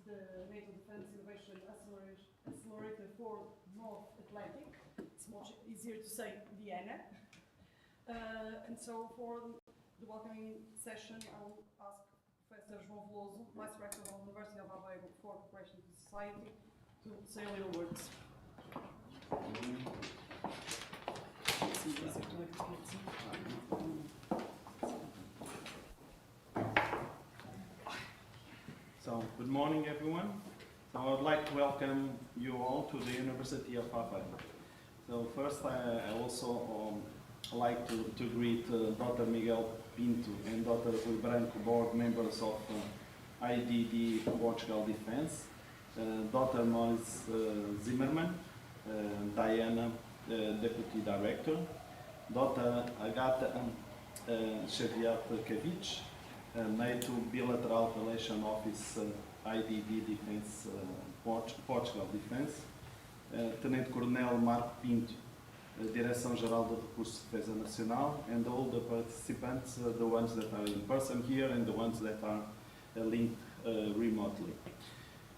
the NATO Defense Innovation Accelerator for North Atlantic. It's much easier to say Vienna. And so for the welcoming session, I will ask Professor João Veloso, Vice Rector of the University of Aveiro for Cooperation to Society, to say a little words. So, good morning everyone. So I would like to welcome you all to the University of Aveiro. So first I also like to greet Dr. Miguel Pinto and Dr. Rui Branco, board members of IDD Portugal Defense, Dr. Moritz Zimmermann, Diana, Deputy Director, Dr. Agata Xavier-Kavic, NATO Bilateral Relation Office, IDD Defense, Portugal Defense, Tenente Coronel Marco Pinto, Direção-Geral de Recursos, Defesa, Nacional, and all the participants, the ones that are in person here and the ones that are linked remotely.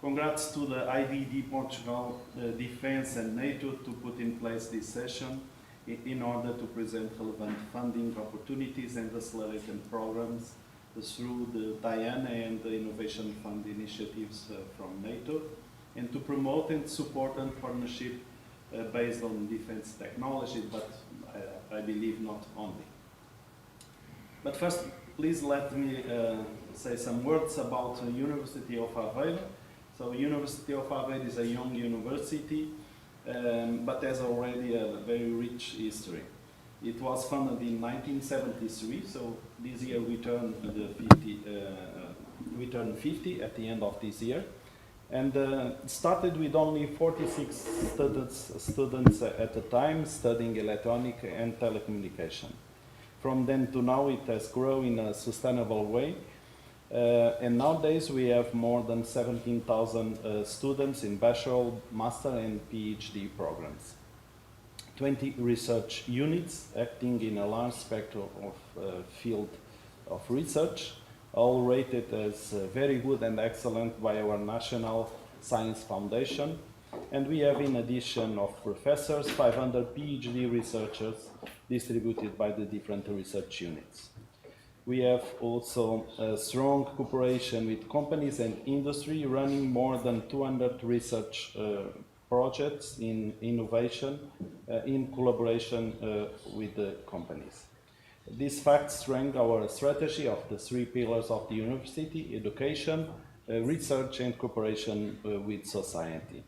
Congrats to the IDD Portugal Defense and NATO to put in place this session in order to present relevant funding opportunities and accelerated programs through the Diana and the Innovation Fund initiatives from NATO, and to promote and support a partnership based on defense technology, but I believe not only. But first, please let me say some words about the University of Aveiro. So, University of Aveiro is a young university, but has already a very rich history. It was founded in 1973, so this year we turn 50 at the end of this year, and started with only 46 students at the time studying electronic and telecommunication. From then to now it has grown in a sustainable way, and nowadays we have more than 17,000 students in bachelor, master and PhD programs. 20 research units acting in a large spectrum of field of research, all rated as very good and excellent by our National Science Foundation. And we have, in addition of professors, 500 PhD researchers distributed by the different research units. We have also a strong cooperation with companies and industry, running more than 200 research projects in innovation in collaboration with the companies. These facts strengthen our strategy of the three pillars of the university: education, research and cooperation with society.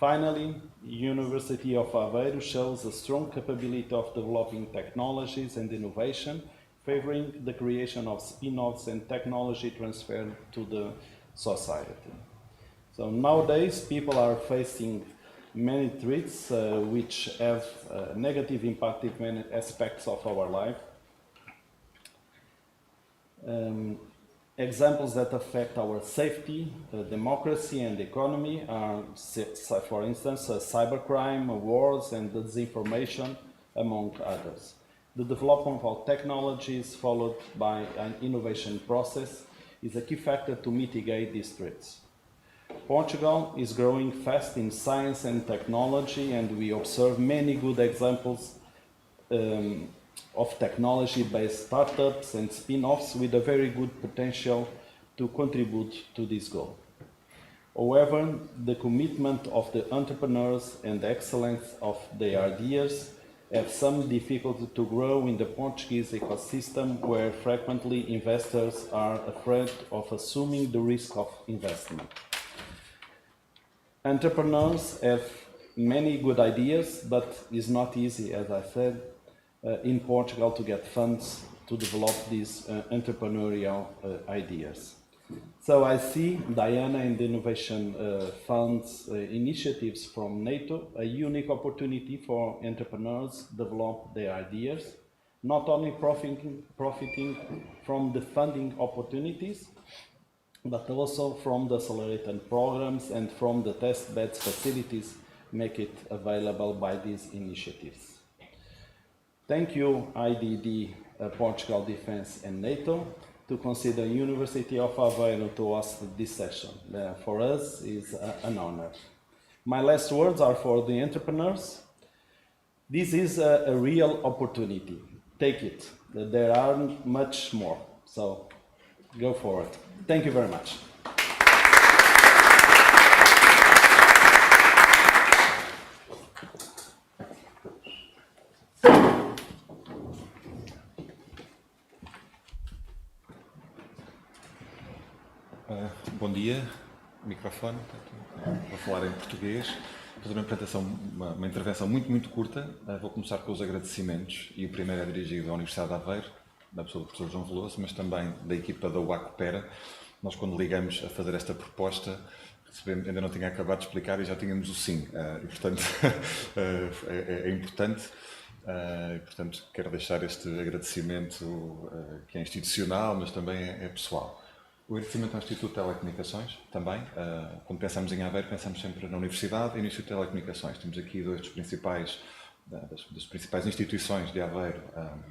Finally, University of Aveiro shows a strong capability of developing technologies and innovation, favoring the creation of spin-offs and technology transfer to the society. So nowadays, people are facing many threats which have negative impact in many aspects of our life. Examples that affect our safety, democracy and economy are, for instance, cybercrime, wars and disinformation, among others. The development of technologies followed by an innovation process is a key factor to mitigate these threats. Portugal is growing fast in science and technology, and we observe many good examples of technology-based startups and spin-offs with a very good potential to contribute to this goal. However, the commitment of the entrepreneurs and the excellence of their ideas have some difficulty to grow in the Portuguese ecosystem, where frequently investors are afraid of assuming the risk of investment. Entrepreneurs have many good ideas, but it's not easy, as I said, in Portugal to get funds to develop these entrepreneurial ideas. So I see Diana and the Innovation Fund's initiatives from NATO a unique opportunity for entrepreneurs to develop their ideas, not only profiting from the funding opportunities, but also from the accelerated programs and from the test beds facilities make it available by these initiatives. Thank you, IDD, Portugal Defense and NATO. to consider University of Aveiro to host this session. For us, it's an honor. My last words are for the entrepreneurs. This is a real opportunity. Take it. There are much more. So go for it. Thank you very much. Bom dia, microfone, vou falar em português, vou fazer uma apresentação, uma intervenção muito curta. Vou começar com os agradecimentos e o primeiro é dirigido à Universidade de Aveiro, da pessoa do professor João Veloso, mas também da equipa da UACOPERA. Nós, quando ligamos a fazer esta proposta, ainda não tinha acabado de explicar e já tínhamos o sim, e portanto é importante. Portanto, quero deixar este agradecimento que é institucional, mas também é pessoal. O agradecimento ao Instituto de Telecomunicações, também. Quando pensamos em Aveiro, pensamos sempre na Universidade e no Instituto de Telecomunicações. Temos aqui dois das principais instituições de Aveiro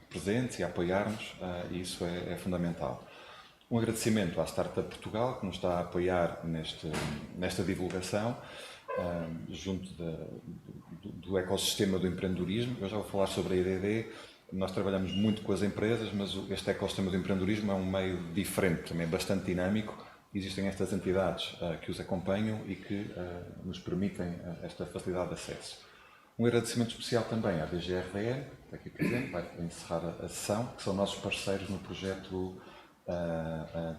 presentes e a apoiar-nos, e isso é fundamental. Um agradecimento à Startup Portugal, que nos está a apoiar nesta divulgação, junto do ecossistema do empreendedorismo. Eu já vou falar sobre a IDD. Nós trabalhamos muito com as empresas, mas este ecossistema do empreendedorismo é um meio diferente, também bastante dinâmico. Existem estas entidades que os acompanham e que nos permitem esta facilidade de acesso. Um agradecimento especial também à DGRDN, aqui presente, vai encerrar a sessão, que são nossos parceiros no projeto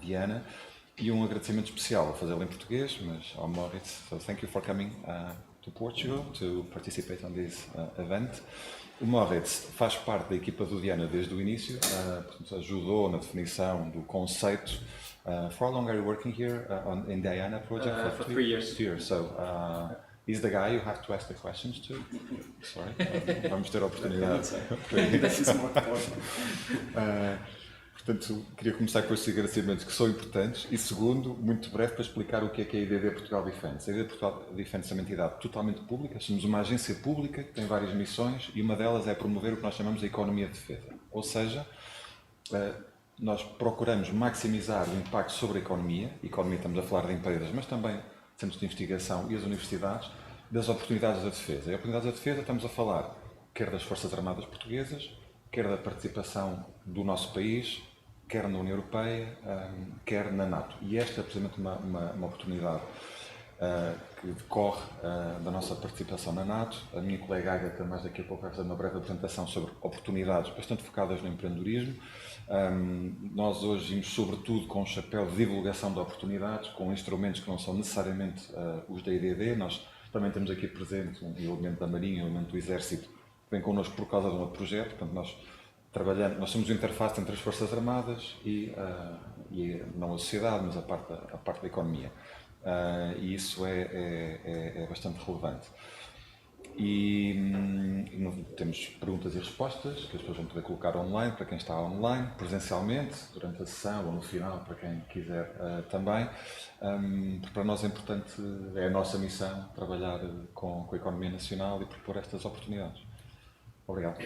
Diana, e um agradecimento especial, vou fazê-lo em português, mas ao Moritz. So thank you for coming to Portugal to participate on this event. O Moritz faz parte da equipa do Diana desde o início, portanto, ajudou na definição do conceito. For how long are you working here in Diana project? For 3 years. 3 years. So he's the guy you have to ask the questions to. Sorry, vamos ter a oportunidade. Portanto, queria começar com estes agradecimentos que são importantes e, segundo, muito breve, para explicar o que é a IDD Portugal Defence. A IDD Portugal Defence é uma entidade totalmente pública, somos uma agência pública que tem várias missões e uma delas é promover o que nós chamamos de economia de defesa. Ou seja, nós procuramos maximizar o impacto sobre a economia estamos a falar de empresas, mas também centros de investigação e as universidades, das oportunidades da defesa. E a oportunidades da defesa estamos a falar quer das Forças Armadas Portuguesas, quer da participação do nosso país, quer na União Europeia, quer na NATO. E esta é precisamente uma oportunidade que decorre da nossa participação na NATO. A minha colega Agatha, mais daqui a pouco, vai fazer uma breve apresentação sobre oportunidades bastante focadas no empreendedorismo. Nós hoje vimos sobretudo com um chapéu de divulgação de oportunidades, com instrumentos que não são necessariamente os da IDD. Nós também temos aqui presente um elemento da Marinha, um elemento do Exército, que vem connosco por causa de um outro projeto. Portanto, nós somos o interface entre as Forças Armadas e não a sociedade, mas a parte da economia. E isso é bastante relevante. E temos perguntas e respostas que as pessoas vão poder colocar online, para quem está online, presencialmente, durante a sessão ou no final, para quem quiser também. Para nós é importante, é a nossa missão, trabalhar com a economia nacional e propor estas oportunidades. Obrigado.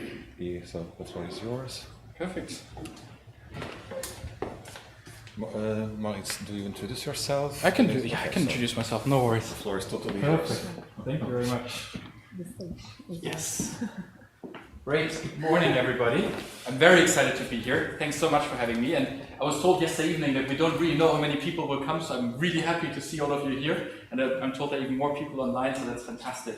So, the floor is yours. Perfect. Moritz, do you introduce yourself? I can introduce myself, no worries. The floor is totally yours. Thank you very much. Yes. Great. Good morning, everybody. I'm very excited to be here. Thanks so much for having me. And I was told yesterday evening that we don't really know how many people will come, so I'm really happy to see all of you here. And I'm told that even more people online, so that's fantastic.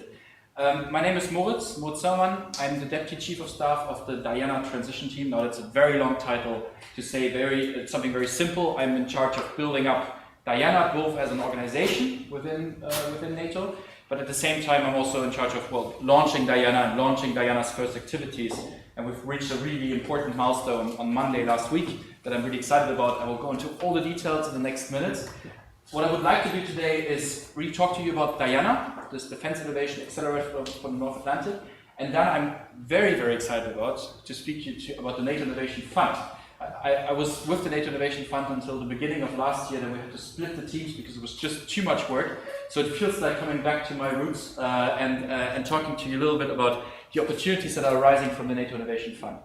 My name is Moritz Zellmann. I'm the Deputy Chief of Staff of the Diana Transition Team. Now that's a very long title to say something very simple. I'm in charge of building up Diana, both as an organization within NATO, but at the same time I'm also in charge of launching Diana and launching Diana's first activities. And we've reached a really important milestone on Monday last week that I'm really excited about. I will go into all the details in the next minutes. What I would like to do today is really talk to you about Diana, this Defense Innovation Accelerator from the North Atlantic, and then I'm very, very excited to speak to you about the NATO Innovation Fund. I was with the NATO Innovation Fund until the beginning of last year, then we had to split the teams because it was just too much work. So it feels like coming back to my roots and talking to you a little bit about the opportunities that are arising from the NATO Innovation Fund.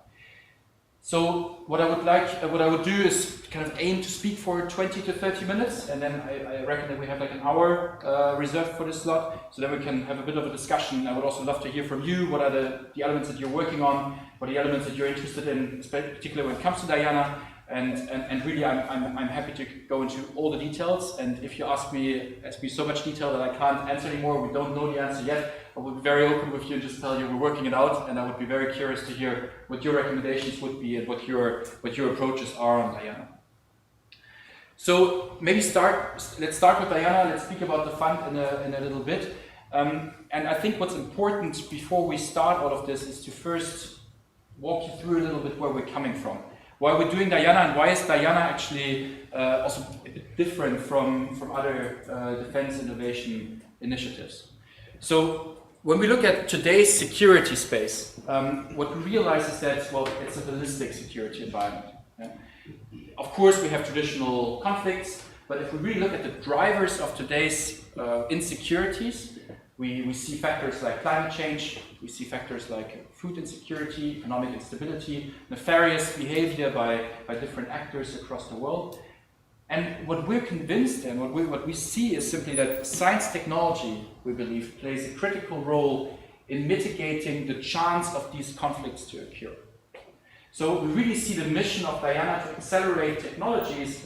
So what I would do is kind of aim to speak for 20 to 30 minutes, and then I reckon that we have like an hour reserved for this slot, so that we can have a bit of a discussion. I would also love to hear from you. What are the elements that you're working on? What are the elements that you're interested in, particularly when it comes to Diana? And really, I'm happy to go into all the details. And if you ask me so much detail that I can't answer anymore, we don't know the answer yet, I will be very open with you and just tell you we're working it out. And I would be very curious to hear what your recommendations would be and what your approaches are on Diana. So maybe let's start with Diana. Let's speak about the fund in a little bit. And I think what's important before we start all of this is to first walk you through a little bit where we're coming from. Why we're doing Diana, and why is Diana actually also a bit different from other defense innovation initiatives. So when we look at today's security space, what we realize is that, well, it's a holistic security environment. Yeah? Of course, we have traditional conflicts, but if we really look at the drivers of today's insecurities, we see factors like climate change, we see factors like food insecurity, economic instability, nefarious behavior by different actors across the world. And what we're convinced in, what we see is simply that science technology, we believe, plays a critical role in mitigating the chance of these conflicts to occur. So we really see the mission of Diana to accelerate technologies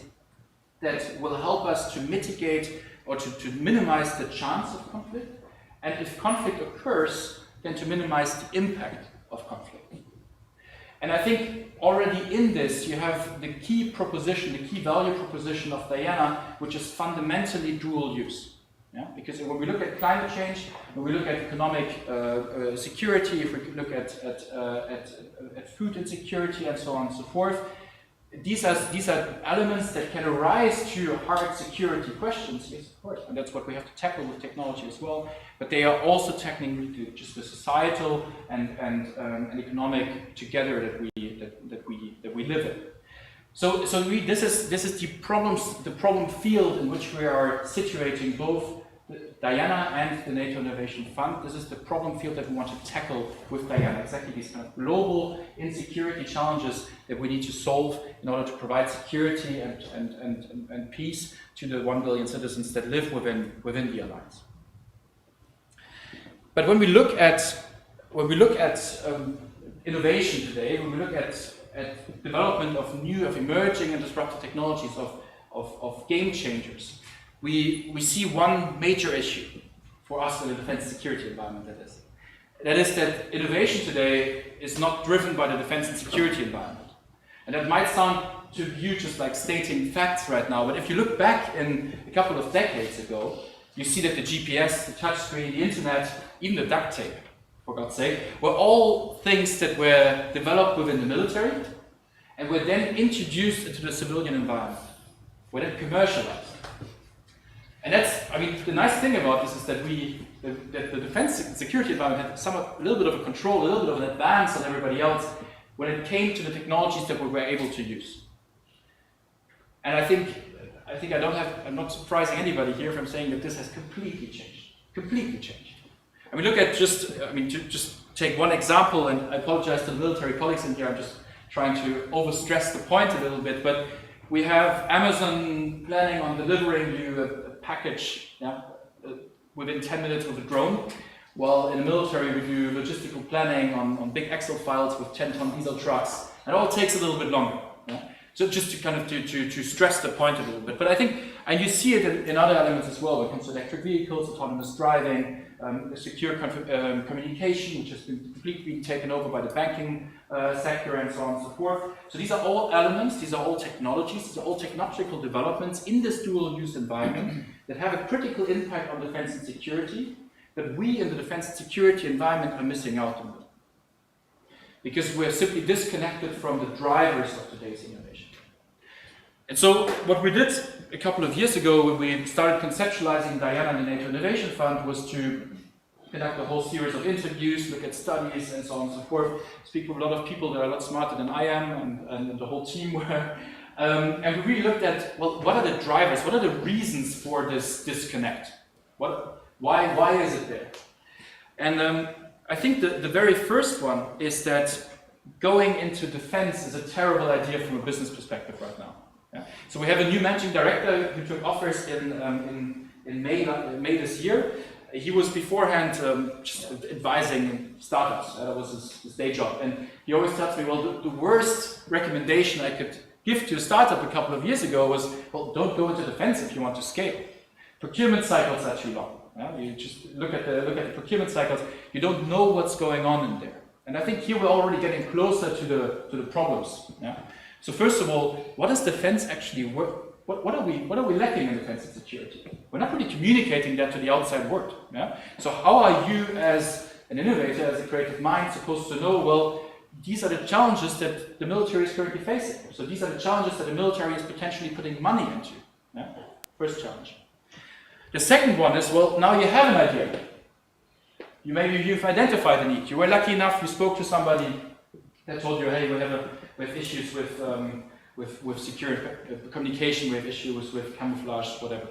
that will help us to mitigate or to minimize the chance of conflict. And if conflict occurs, then to minimize the impact of conflict. And I think already in this, you have the key proposition, the key value proposition of Diana, which is fundamentally dual use. Yeah? Because when we look at climate change, when we look at economic security, if we look at food insecurity and so on and so forth, these are elements that can arise to hard security questions, yes, of course, and that's what we have to tackle with technology as well. But they are also tackling just the societal and economic together that we live in. So this is the problem field in which we are situating both Diana and the NATO Innovation Fund. This is the problem field that we want to tackle with Diana, exactly these kind of global insecurity challenges that we need to solve in order to provide security and peace to the 1 billion citizens that live within the alliance. But when we look at innovation today, when we look at development of emerging and disruptive technologies of game changers, we see one major issue for us in the defense security environment, that is that innovation today is not driven by the defense and security environment. And that might sound to you just like stating facts right now, but if you look back in a couple of decades ago, you see that the GPS, the touchscreen, the internet, even the duct tape, for God's sake, were all things that were developed within the military and were then introduced into the civilian environment, were then commercialized. And that's, I mean, the nice thing about this is that the defense and security environment had a little bit of a control, a little bit of an advance on everybody else when it came to the technologies that we were able to use. And I think I'm not surprising anybody here if I'm saying that this has completely changed. Completely changed. I mean, just take one example, and I apologize to the military colleagues in here, I'm just trying to overstress the point a little bit, but we have Amazon planning on delivering you a package within 10 minutes with a drone, while in the military we do logistical planning on big Excel files with 10-ton diesel trucks, and it all takes a little bit longer. Yeah? So just to kind of to stress the point a little bit. But I think, and you see it in other elements as well, when it comes to electric vehicles, autonomous driving, secure communication, which has been completely taken over by the banking sector and so on and so forth. So these are all elements, these are all technologies, these are all technological developments in this dual-use environment that have a critical impact on defense and security that we in the defense and security environment are missing out on. Because we're simply disconnected from the drivers of today's innovation. And so what we did a couple of years ago when we started conceptualizing Diana and the NATO Innovation Fund was to conduct a whole series of interviews, look at studies and so on and so forth, speak with a lot of people that are a lot smarter than I am and the whole team were. And we really looked at, well, what are the drivers, what are the reasons for this disconnect? Why is it there? And I think the very first one is that going into defense is a terrible idea from a business perspective right now. Yeah? So we have a new managing director who took office in May this year. He was beforehand just advising startups. That was his day job. And he always tells me, well, the worst recommendation I could give to a startup a couple of years ago was, well, don't go into defense if you want to scale. Procurement cycles are too long. Yeah? You just look at the procurement cycles. You don't know what's going on in there. And I think here we're already getting closer to the problems. Yeah? So first of all, what does defense actually work? What are we lacking in defense and security? We're not really communicating that to the outside world. Yeah? So how are you as an innovator, as a creative mind, supposed to know, well, these are the challenges that the military is currently facing. So these are the challenges that the military is potentially putting money into. Yeah? First challenge. The second one is, well, now you have an idea. You've identified the need. You were lucky enough, you spoke to somebody that told you, hey, we have issues with secure communication, we have issues with camouflage, whatever.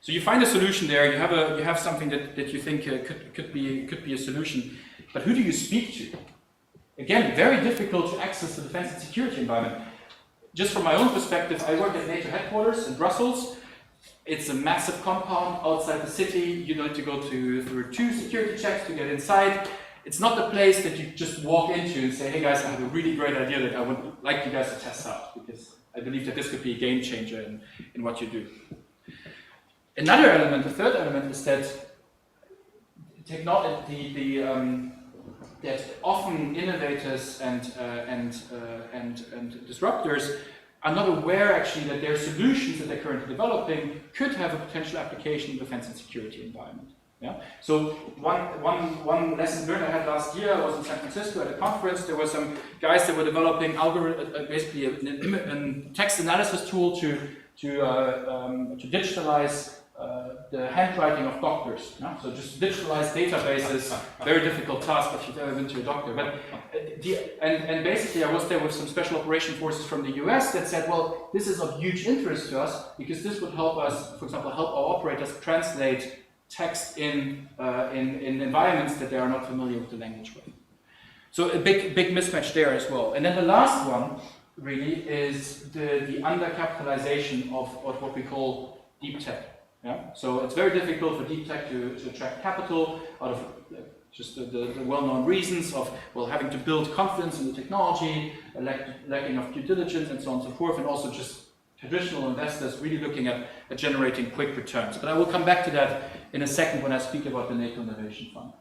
So you find a solution there. You have something that you think could be a solution. But who do you speak to? Again, very difficult to access the defense and security environment. Just from my own perspective, I work at NATO headquarters in Brussels. It's a massive compound outside the city. You need to go through 2 security checks to get inside. It's not the place that you just walk into and say, hey guys, I have a really great idea that I would like you guys to test out, because I believe that this could be a game changer in what you do. Another element, the third element, is that that often innovators and disruptors are not aware actually that their solutions that they're currently developing could have a potential application in the defense and security environment. Yeah? So one lesson learned I had last year, I was in San Francisco at a conference. There were some guys that were developing basically a text analysis tool to digitalize the handwriting of doctors. Yeah? So just digitalize databases, very difficult task if you've ever been to a doctor. But and basically I was there with some special operation forces from the US that said, well, this is of huge interest to us because this would help us, for example, help our operators translate text in environments that they are not familiar with the language with. So a big mismatch there as well. And then the last one really is the undercapitalization of what we call deep tech. Yeah? So it's very difficult for deep tech to attract capital out of just the well-known reasons of, well, having to build confidence in the technology, lacking of due diligence, and so on and so forth, and also just traditional investors really looking at generating quick returns. But I will come back to that in a second when I speak about the NATO Innovation Fund.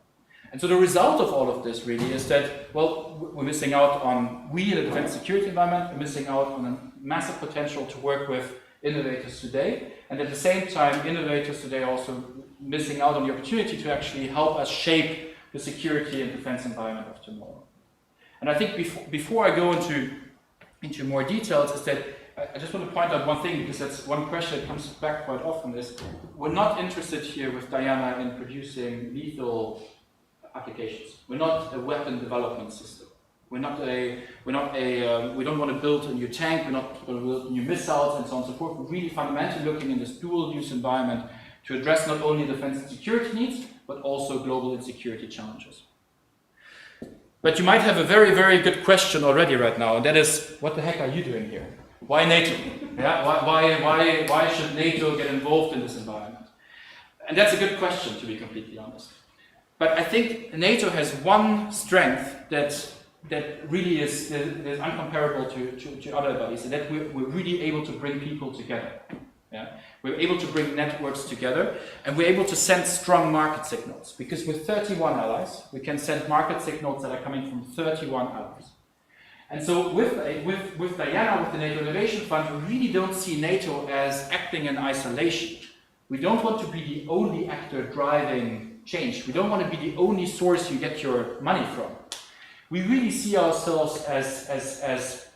And so the result of all of this really is that, well, we're missing out on, we in the defense security environment are missing out on a massive potential to work with innovators today, and at the same time, innovators today are also missing out on the opportunity to actually help us shape the security and defense environment of tomorrow. And I think before I go into more details, is that I just want to point out one thing, because that's one question that comes back quite often, is we're not interested here with Diana in producing lethal applications. We're not a weapon development system. We don't want to build a new tank, we're not going to build new missiles and so on and so forth. We're really fundamentally looking in this dual use environment to address not only defense and security needs, but also global insecurity challenges. But you might have a very, very good question already right now, and that is, what the heck are you doing here? Why NATO? Yeah? Why should NATO get involved in this environment? And that's a good question, to be completely honest. But I think NATO has one strength that really is uncomparable to other bodies, and that we're really able to bring people together. Yeah? We're able to bring networks together, and we're able to send strong market signals, because with 31 allies, we can send market signals that are coming from 31 allies. And so with Diana, with the NATO Innovation Fund, we really don't see NATO as acting in isolation. We don't want to be the only actor driving change. We don't want to be the only source you get your money from. We really see ourselves as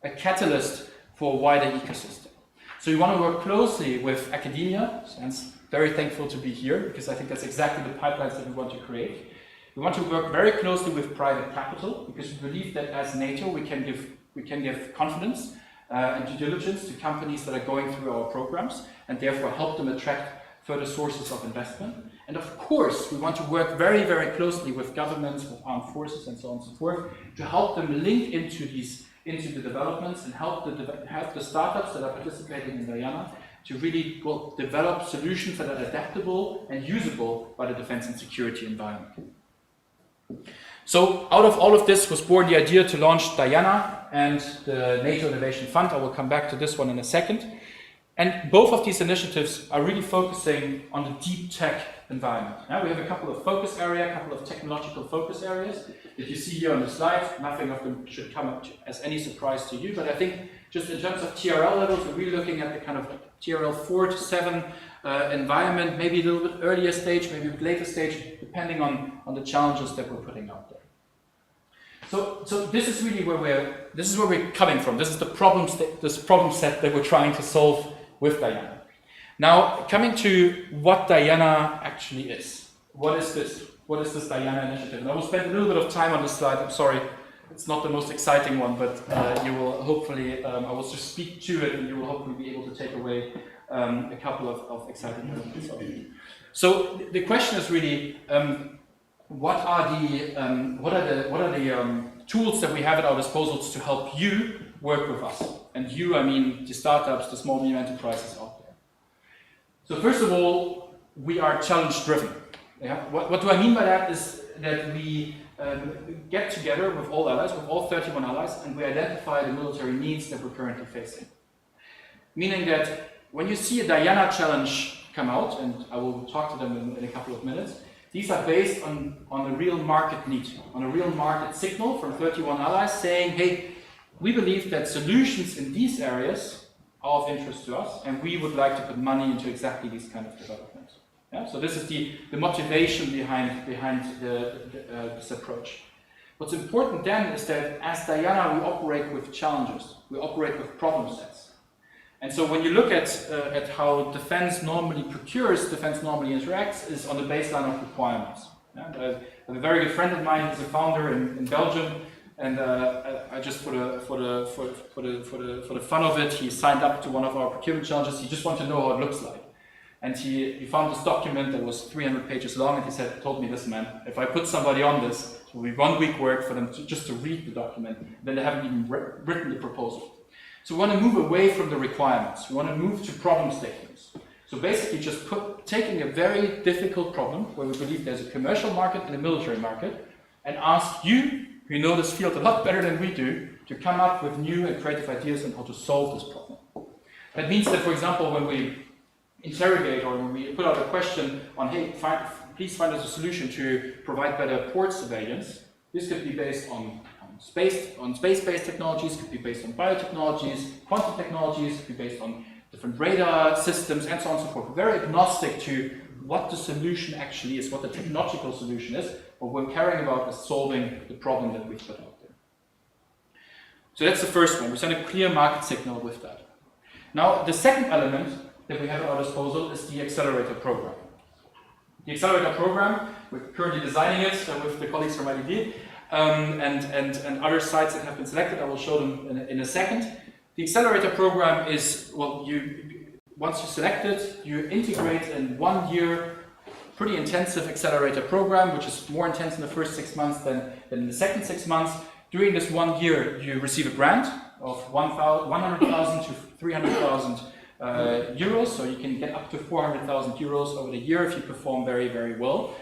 a catalyst for a wider ecosystem. So we want to work closely with academia, and I'm very thankful to be here, because I think that's exactly the pipelines that we want to create. We want to work very closely with private capital, because we believe that as NATO we can give confidence and due diligence to companies that are going through our programs, and therefore help them attract further sources of investment. And of course, we want to work very, very closely with governments, with armed forces, and so on and so forth, to help them link into the developments and help the startups that are participating in Diana to really develop solutions that are adaptable and usable by the defense and security environment. So out of all of this was born the idea to launch Diana and the NATO Innovation Fund. I will come back to this one in a second. And both of these initiatives are really focusing on the deep tech environment. Now we have a couple of focus areas, a couple of technological focus areas that you see here on the slide. Nothing of them should come up as any surprise to you, but I think just in terms of TRL levels, we're really looking at the kind of TRL 4 to 7 environment, maybe a little bit earlier stage, maybe a bit later stage, depending on the challenges that we're putting out there. So this is really where we're coming from. This is the problem set that we're trying to solve with Diana. Now, coming to what Diana actually is. What is this? What is this Diana initiative? And I will spend a little bit of time on this slide. I'm sorry, it's not the most exciting one, but you will hopefully, I will just speak to it and you will hopefully be able to take away a couple of exciting elements of it. So the question is really, what are the tools that we have at our disposals to help you work with us? And you, I mean the startups, the small medium enterprises out there. So first of all, we are challenge driven. Yeah? What do I mean by that is that we get together with all allies, with all 31 allies, and we identify the military needs that we're currently facing. Meaning that when you see a Diana challenge come out, and I will talk to them in a couple of minutes, these are based on a real market need, on a real market signal from 31 allies saying, hey, we believe that solutions in these areas are of interest to us, and we would like to put money into exactly these kind of developments. Yeah? So this is the motivation behind this approach. What's important then is that as Diana, we operate with challenges, we operate with problem sets. And so when you look at how defense normally procures, defense normally interacts, is on the baseline of requirements. Yeah? I have a very good friend of mine who's a founder in Belgium, and I just for the fun of it, he signed up to one of our procurement challenges. He just wanted to know how it looks like, and he found this document that was 300 pages long, and he told me, "Listen, man, if I put somebody on this, it will be 1 week work for them just to read the document. Then they haven't even written the proposal." So we want to move away from the requirements. We want to move to problem statements. So basically just taking a very difficult problem where we believe there's a commercial market and a military market, and ask you, who know this field a lot better than we do, to come up with new and creative ideas on how to solve this problem. That means that, for example, when we interrogate or when we put out a question on, hey, please find us a solution to provide better port surveillance, this could be based on space-based technologies, could be based on biotechnologies, quantum technologies, could be based on different radar systems, and so on and so forth. We're very agnostic to what the solution actually is, what the technological solution is. What we're caring about is solving the problem that we've put out there. So that's the first one. We send a clear market signal with that. Now, the second element that we have at our disposal is the accelerator program. The accelerator program, we're currently designing it with the colleagues from IDD, and other sites that have been selected. I will show them in a second. The accelerator program is, well, once you select it, you integrate in 1 year pretty intensive accelerator program, which is more intense in the first 6 months than in the second 6 months. During this 1 year, you receive a grant of 100,000 to 300,000 euros, so you can get up to 400,000 euros over the year if you perform very, very well.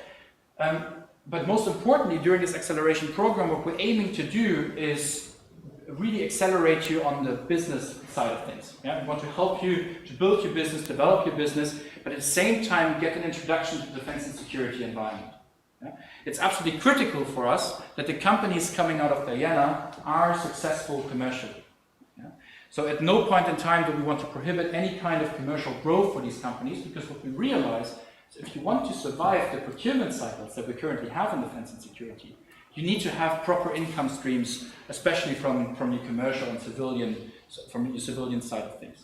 But most importantly, during this acceleration program, what we're aiming to do is really accelerate you on the business side of things. Yeah? We want to help you to build your business, develop your business, but at the same time get an introduction to the defense and security environment. Yeah? It's absolutely critical for us that the companies coming out of Diana are successful commercially. Yeah? So at no point in time do we want to prohibit any kind of commercial growth for these companies, because what we realize is if you want to survive the procurement cycles that we currently have in defense and security, you need to have proper income streams, especially from your commercial and civilian, from your civilian side of things.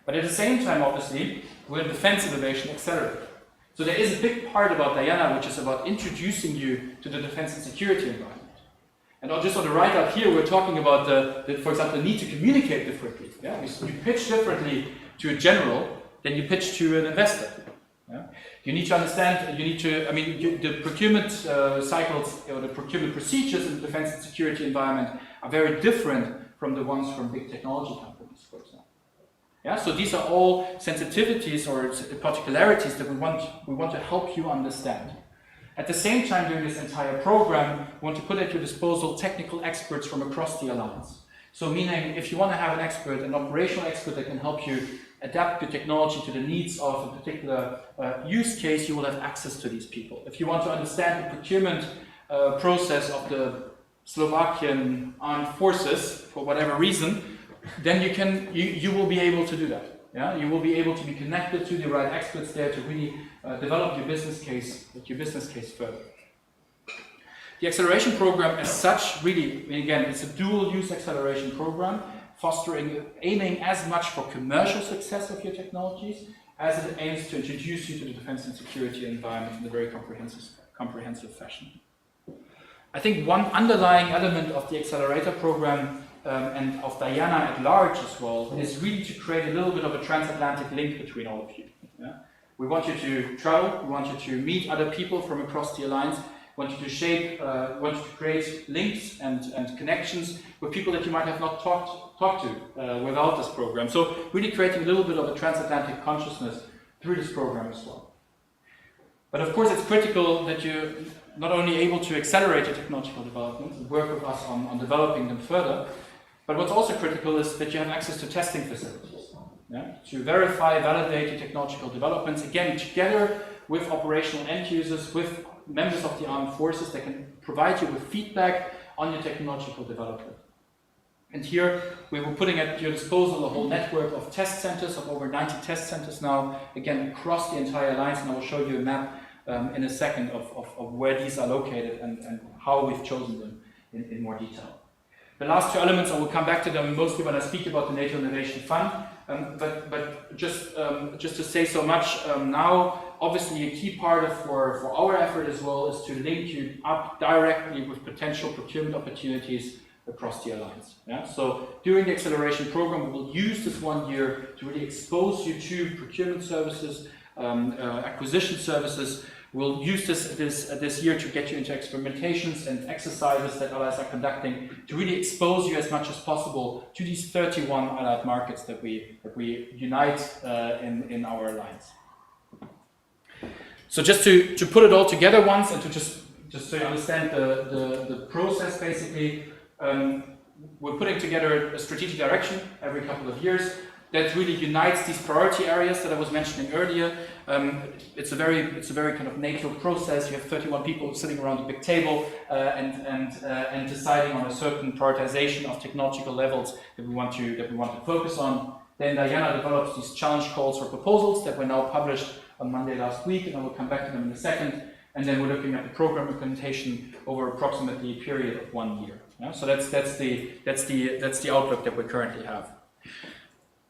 But at the same time, obviously, we're a defense innovation accelerator. So there is a big part about Diana, which is about introducing you to the defense and security environment. And just on the right up here, we're talking about, for example, the need to communicate differently. Yeah? You pitch differently to a general than you pitch to an investor. Yeah? You need to understand, the procurement cycles or the procurement procedures in the defense and security environment are very different from the ones from big technology companies, for example. Yeah, so these are all sensitivities or particularities that we want to help you understand. At the same time, during this entire program, we want to put at your disposal technical experts from across the alliance. So meaning, if you want to have an expert, an operational expert that can help you adapt your technology to the needs of a particular use case, you will have access to these people. If you want to understand the procurement process of the Slovakian armed forces, for whatever reason, then you will be able to do that. Yeah? You will be able to be connected to the right experts there to really develop your business case further. The acceleration program as such, really, again, it's a dual-use acceleration program, aiming as much for commercial success of your technologies as it aims to introduce you to the defense and security environment in a very comprehensive fashion. I think one underlying element of the accelerator program and of Diana at large as well is really to create a little bit of a transatlantic link between all of you. Yeah? We want you to travel, we want you to meet other people from across the alliance, want you to create links and connections with people that you might have not talked to without this program. So really creating a little bit of a transatlantic consciousness through this program as well. But of course it's critical that you're not only able to accelerate your technological development and work with us on developing them further, but what's also critical is that you have access to testing facilities. Yeah? To verify, validate your technological developments, again, together with operational end users, with members of the armed forces that can provide you with feedback on your technological development. And here we were putting at your disposal a whole network of test centers, of over 90 test centers now, again across the entire alliance, and I will show you a map in a second of where these are located and how we've chosen them in more detail. The last two elements, I will come back to them mostly when I speak about the NATO Innovation Fund, but just to say so much now, obviously a key part for our effort as well is to link you up directly with potential procurement opportunities across the alliance. Yeah? So during the acceleration program, we will use this 1 year to really expose you to procurement services, acquisition services. We'll use this year to get you into experimentations and exercises that allies are conducting to really expose you as much as possible to these 31 allied markets that we unite in our alliance. So just to put it all together once and to just so you understand the process basically, we're putting together a strategic direction every couple of years that really unites these priority areas that I was mentioning earlier. It's a very kind of NATO process. You have 31 people sitting around a big table and deciding on a certain prioritization of technological levels that we want to focus on. Then Diana develops these challenge calls for proposals that were now published on Monday last week, and I will come back to them in a second. And then we're looking at the program implementation over approximately a period of 1 year. Yeah? So that's the outlook that we currently have.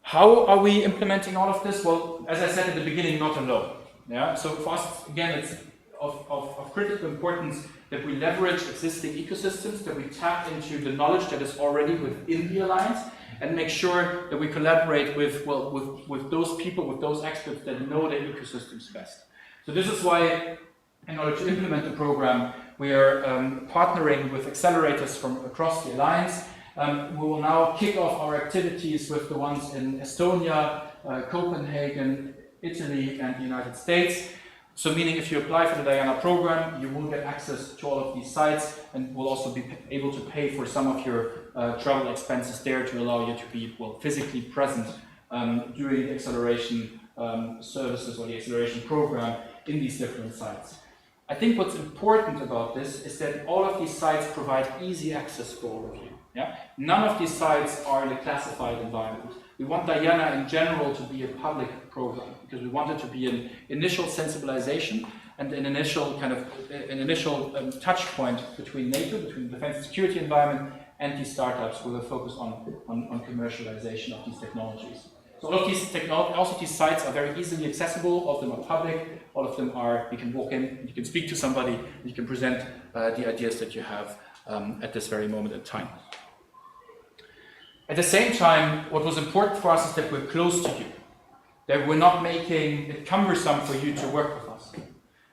How are we implementing all of this? Well, as I said at the beginning, not alone. Yeah? So for us, again, it's of critical importance that we leverage existing ecosystems, that we tap into the knowledge that is already within the alliance, and make sure that we collaborate with those people, with those experts that know their ecosystems best. So this is why, in order to implement the program, we are partnering with accelerators from across the alliance. We will now kick off our activities with the ones in Estonia, Copenhagen, Italy, and the United States. So meaning if you apply for the Diana program, you will get access to all of these sites and will also be able to pay for some of your travel expenses there to allow you to be physically present during the acceleration services or the acceleration program in these different sites. I think what's important about this is that all of these sites provide easy access for all of you. Yeah? None of these sites are in a classified environment. We want Diana in general to be a public program because we want it to be an initial sensibilization and an initial touch point between NATO, between the defense and security environment and these startups with a focus on commercialization of these technologies. So all of these sites are very easily accessible, all of them are public, all of them are, you can walk in, you can speak to somebody, and you can present the ideas that you have at this very moment in time. At the same time, what was important for us is that we're close to you, that we're not making it cumbersome for you to work with us.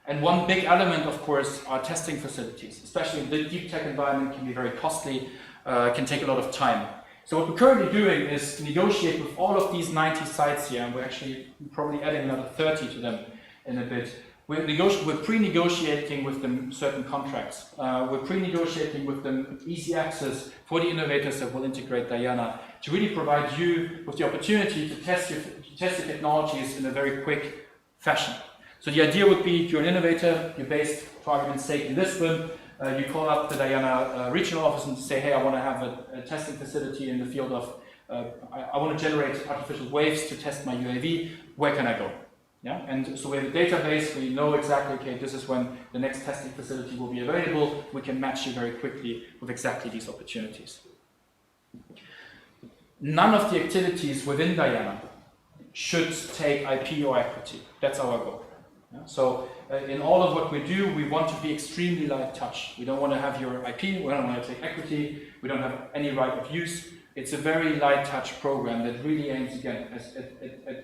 And one big element, of course, are testing facilities, especially in the deep tech environment, can be very costly, can take a lot of time. So what we're currently doing is negotiate with all of these 90 sites here, and we're actually probably adding another 30 to them in a bit. We're pre-negotiating with them certain contracts. We're pre-negotiating with them easy access for the innovators that will integrate Diana to really provide you with the opportunity to test your technologies in a very quick fashion. So the idea would be you're an innovator, you're based, for argument's sake, in Lisbon, you call up the Diana regional office and say, hey, I want to have a testing facility in the field of, I want to generate artificial waves to test my UAV, where can I go? Yeah? And so we have a database, we know exactly, okay, this is when the next testing facility will be available, we can match you very quickly with exactly these opportunities. None of the activities within Diana should take IP or equity. That's our goal. Yeah? So in all of what we do, we want to be extremely light touch. We don't want to have your IP, we don't want to take equity, we don't have any right of use. It's a very light touch program that really aims again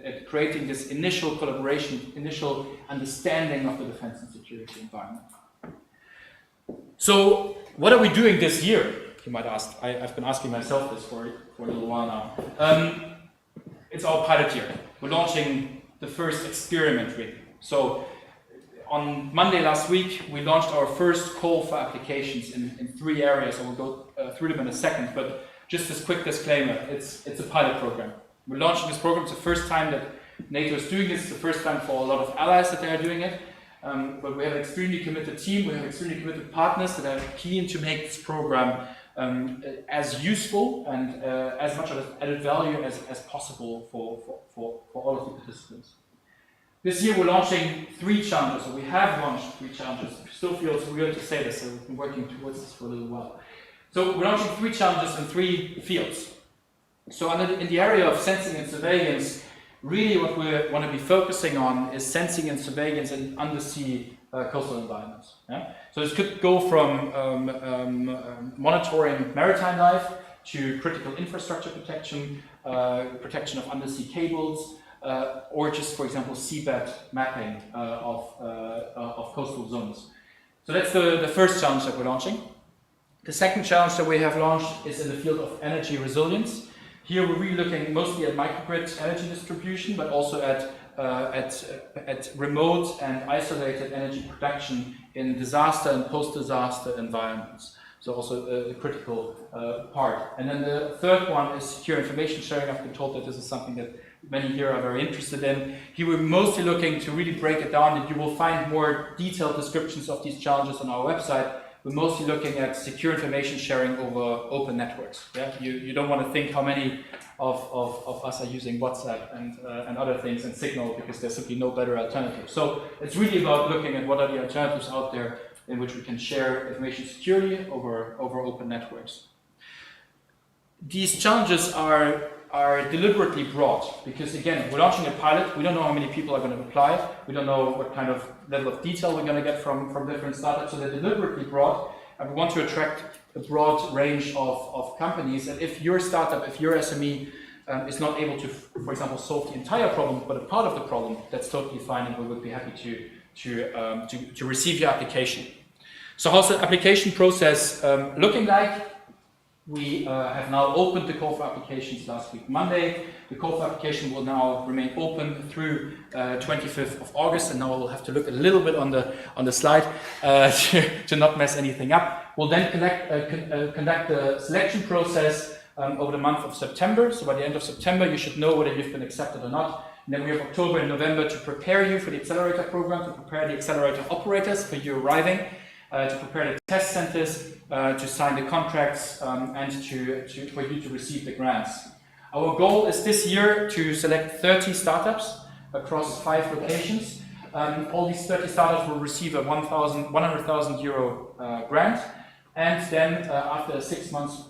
at creating this initial collaboration, initial understanding of the defense and security environment. So what are we doing this year? You might ask. I've been asking myself this for a little while now. It's our pilot year. We're launching the first experiment really. So on Monday last week, we launched our first call for applications in 3 areas. I will go through them in a second, but just this quick disclaimer, it's a pilot program. We're launching this program. It's the first time that NATO is doing this. It's the first time for a lot of allies that they are doing it. But we have an extremely committed team. We have extremely committed partners that are keen to make this program as useful and as much of added value as possible for all of the participants. This year we're launching 3 challenges, or we have launched 3 challenges. It still feels weird to say this, so we've been working towards this for a little while. So we're launching 3 challenges in 3 fields. So in the area of sensing and surveillance, really what we want to be focusing on is sensing and surveillance in undersea coastal environments. Yeah? So this could go from monitoring maritime life to critical infrastructure protection, protection of undersea cables, or just, for example, seabed mapping of coastal zones. So that's the first challenge that we're launching. The second challenge that we have launched is in the field of energy resilience. Here we're really looking mostly at microgrid energy distribution, but also at remote and isolated energy production in disaster and post-disaster environments. So also a critical part. And then the third one is secure information sharing. I've been told that this is something that many here are very interested in. Here we're mostly looking to really break it down, and you will find more detailed descriptions of these challenges on our website. We're mostly looking at secure information sharing over open networks. Yeah? You don't want to think how many of us are using WhatsApp and other things and Signal, because there's simply no better alternative. So it's really about looking at what are the alternatives out there in which we can share information securely over open networks. These challenges are deliberately broad because, again, we're launching a pilot. We don't know how many people are going to apply. We don't know what kind of level of detail we're going to get from different startups. So they're deliberately broad, and we want to attract a broad range of companies. And if your startup, if your SME is not able to, for example, solve the entire problem, but a part of the problem, that's totally fine, and we would be happy to receive your application. So how's the application process looking like? We have now opened the call for applications last week, Monday. The call for application will now remain open through 25th of August, and now we'll have to look a little bit on the slide to not mess anything up. We'll then conduct the selection process over the month of September. So by the end of September, you should know whether you've been accepted or not. And then we have October and November to prepare you for the accelerator program, to prepare the accelerator operators for you arriving, to prepare the test centers, to sign the contracts, and for you to receive the grants. Our goal is this year to select 30 startups across 5 locations. All these 30 startups will receive a 100,000 euro grant, and then after a 6 months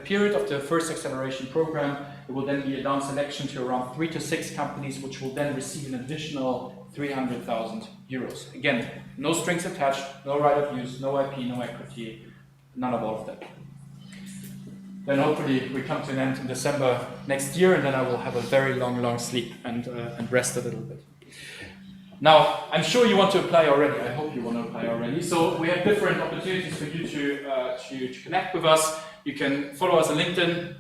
period of the first acceleration program, there will then be a down selection to around 3 to 6 companies, which will then receive an additional 300,000 euros. Again, no strings attached, no right of use, no IP, no equity, none of all of that. Then hopefully we come to an end in December next year, and then I will have a very long sleep and rest a little bit. Now, I'm sure you want to apply already. I hope you want to apply already. So we have different opportunities for you to connect with us. You can follow us on LinkedIn.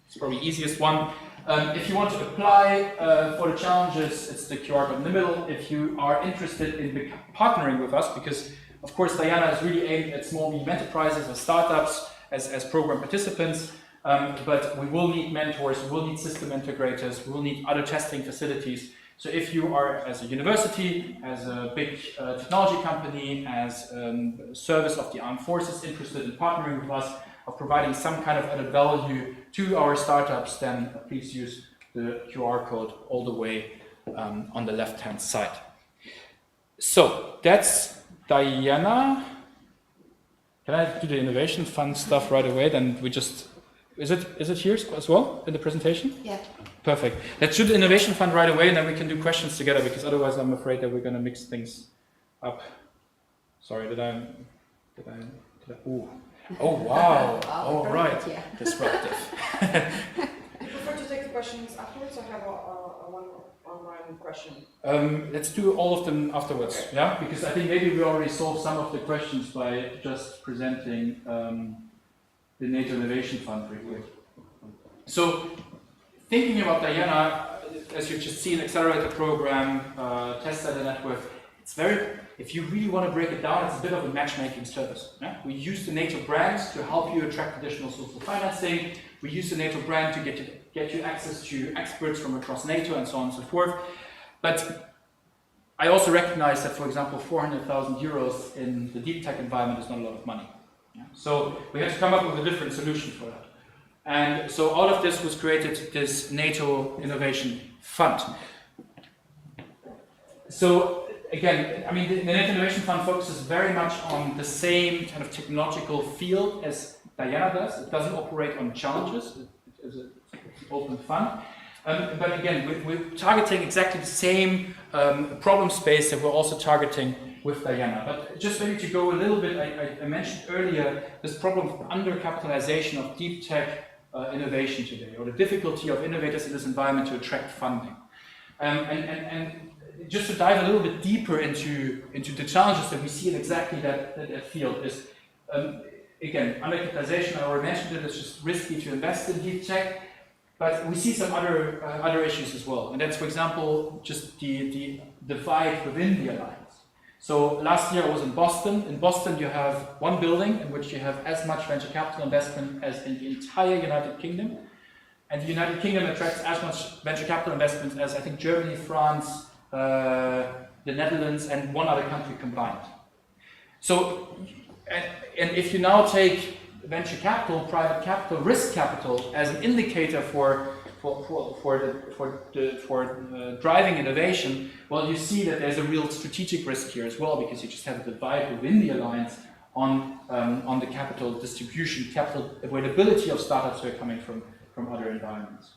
It's probably the easiest one. If you want to apply for the challenges, it's the QR code in the middle. If you are interested in partnering with us, because of course Diana is really aimed at small medium enterprises and startups as program participants, but we will need mentors, we will need system integrators, we will need other testing facilities. So if you are, as a university, as a big technology company, as a service of the armed forces interested in partnering with us, of providing some kind of added value to our startups, then please use the QR code all the way on the left-hand side. So that's Diana. Can I do the innovation fund stuff right away? Then we just, is it here as well in the presentation? Yeah. Perfect. Let's do the innovation fund right away, and then we can do questions together, because otherwise I'm afraid that we're going to mix things up. Sorry, did I ooh. Oh, wow. All right. Yeah. Disruptive. You prefer to take the questions afterwards, or have one online question? Let's do all of them afterwards, okay. Yeah? Because I think maybe we already solved some of the questions by just presenting the NATO Innovation Fund really quick. So, thinking about Diana, as you've just seen, accelerator program, test center network, it's very, if you really want to break it down, it's a bit of a matchmaking service. Yeah? We use the NATO brand to help you attract additional sources of financing. We use the NATO brand to get you access to experts from across NATO and so on and so forth. But I also recognize that, for example, 400,000 euros in the deep tech environment is not a lot of money. Yeah? So we had to come up with a different solution for that. And so out of this was created this NATO Innovation Fund. So again, I mean, the NATO Innovation Fund focuses very much on the same kind of technological field as Diana does. It doesn't operate on challenges. It is an open fund. But again, we're targeting exactly the same problem space that we're also targeting with Diana. But just maybe to go a little bit, I mentioned earlier this problem of undercapitalization of deep tech innovation today, or the difficulty of innovators in this environment to attract funding. And just to dive a little bit deeper into the challenges that we see in exactly that field is, again, undercapitalization, I already mentioned it, it's just risky to invest in deep tech, but we see some other issues as well. And that's, for example, just the divide within the alliance. So last year I was in Boston. In Boston you have one building in which you have as much venture capital investment as in the entire United Kingdom. And the United Kingdom attracts as much venture capital investment as I think Germany, France, the Netherlands and one other country combined. So, and if you now take venture capital, private capital, risk capital as an indicator for driving innovation, well, you see that there's a real strategic risk here as well, because you just have a divide within the alliance on the capital distribution, capital availability of startups who are coming from other environments.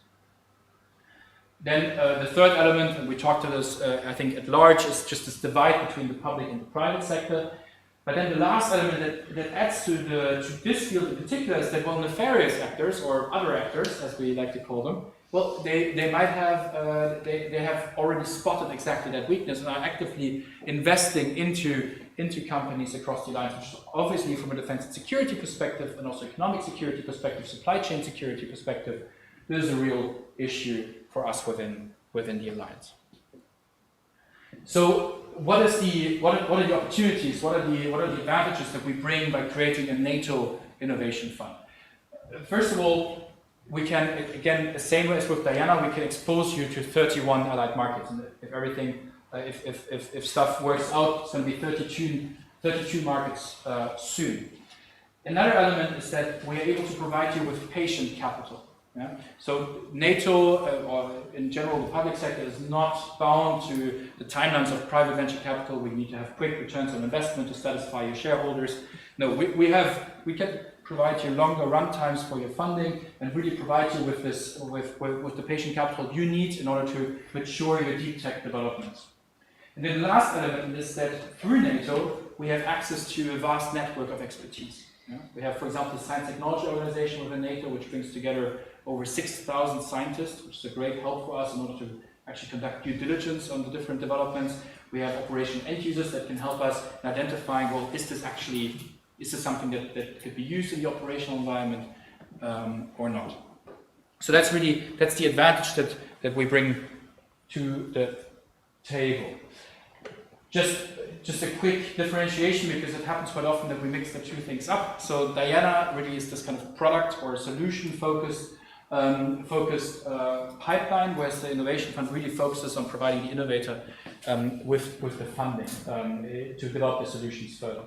Then the third element, and we talked to this, I think at large, is just this divide between the public and the private sector. But then the last element that adds to this field in particular is that, well, nefarious actors, or other actors, as we like to call them, well, they might have, they have already spotted exactly that weakness and are actively investing into companies across the alliance, which is obviously from a defense and security perspective, and also economic security perspective, supply chain security perspective, this is a real issue for us within the alliance. So, what are the opportunities? What are the advantages that we bring by creating a NATO Innovation Fund? First of all, we can, again, the same way as with Diana, we can expose you to 31 allied markets, and if everything, if stuff works out, it's going to be 32 markets soon. Another element is that we are able to provide you with patient capital. Yeah? So NATO, or in general the public sector, is not bound to the timelines of private venture capital. We need to have quick returns on investment to satisfy your shareholders. No, we can provide you longer run times for your funding and really provide you with this, with the patient capital you need in order to mature your deep tech developments. And then the last element is that through NATO we have access to a vast network of expertise. Yeah? We have, for example, the Science Technology Organization within NATO, which brings together over 6,000 scientists, which is a great help for us in order to actually conduct due diligence on the different developments. We have operational end users that can help us in identifying, well, is this something that could be used in the operational environment or not? So that's the advantage that we bring to the table. Just a quick differentiation, because it happens quite often that we mix the two things up. So Diana really is this kind of product or solution focused pipeline, whereas the Innovation Fund really focuses on providing the innovator with the funding to develop the solutions further.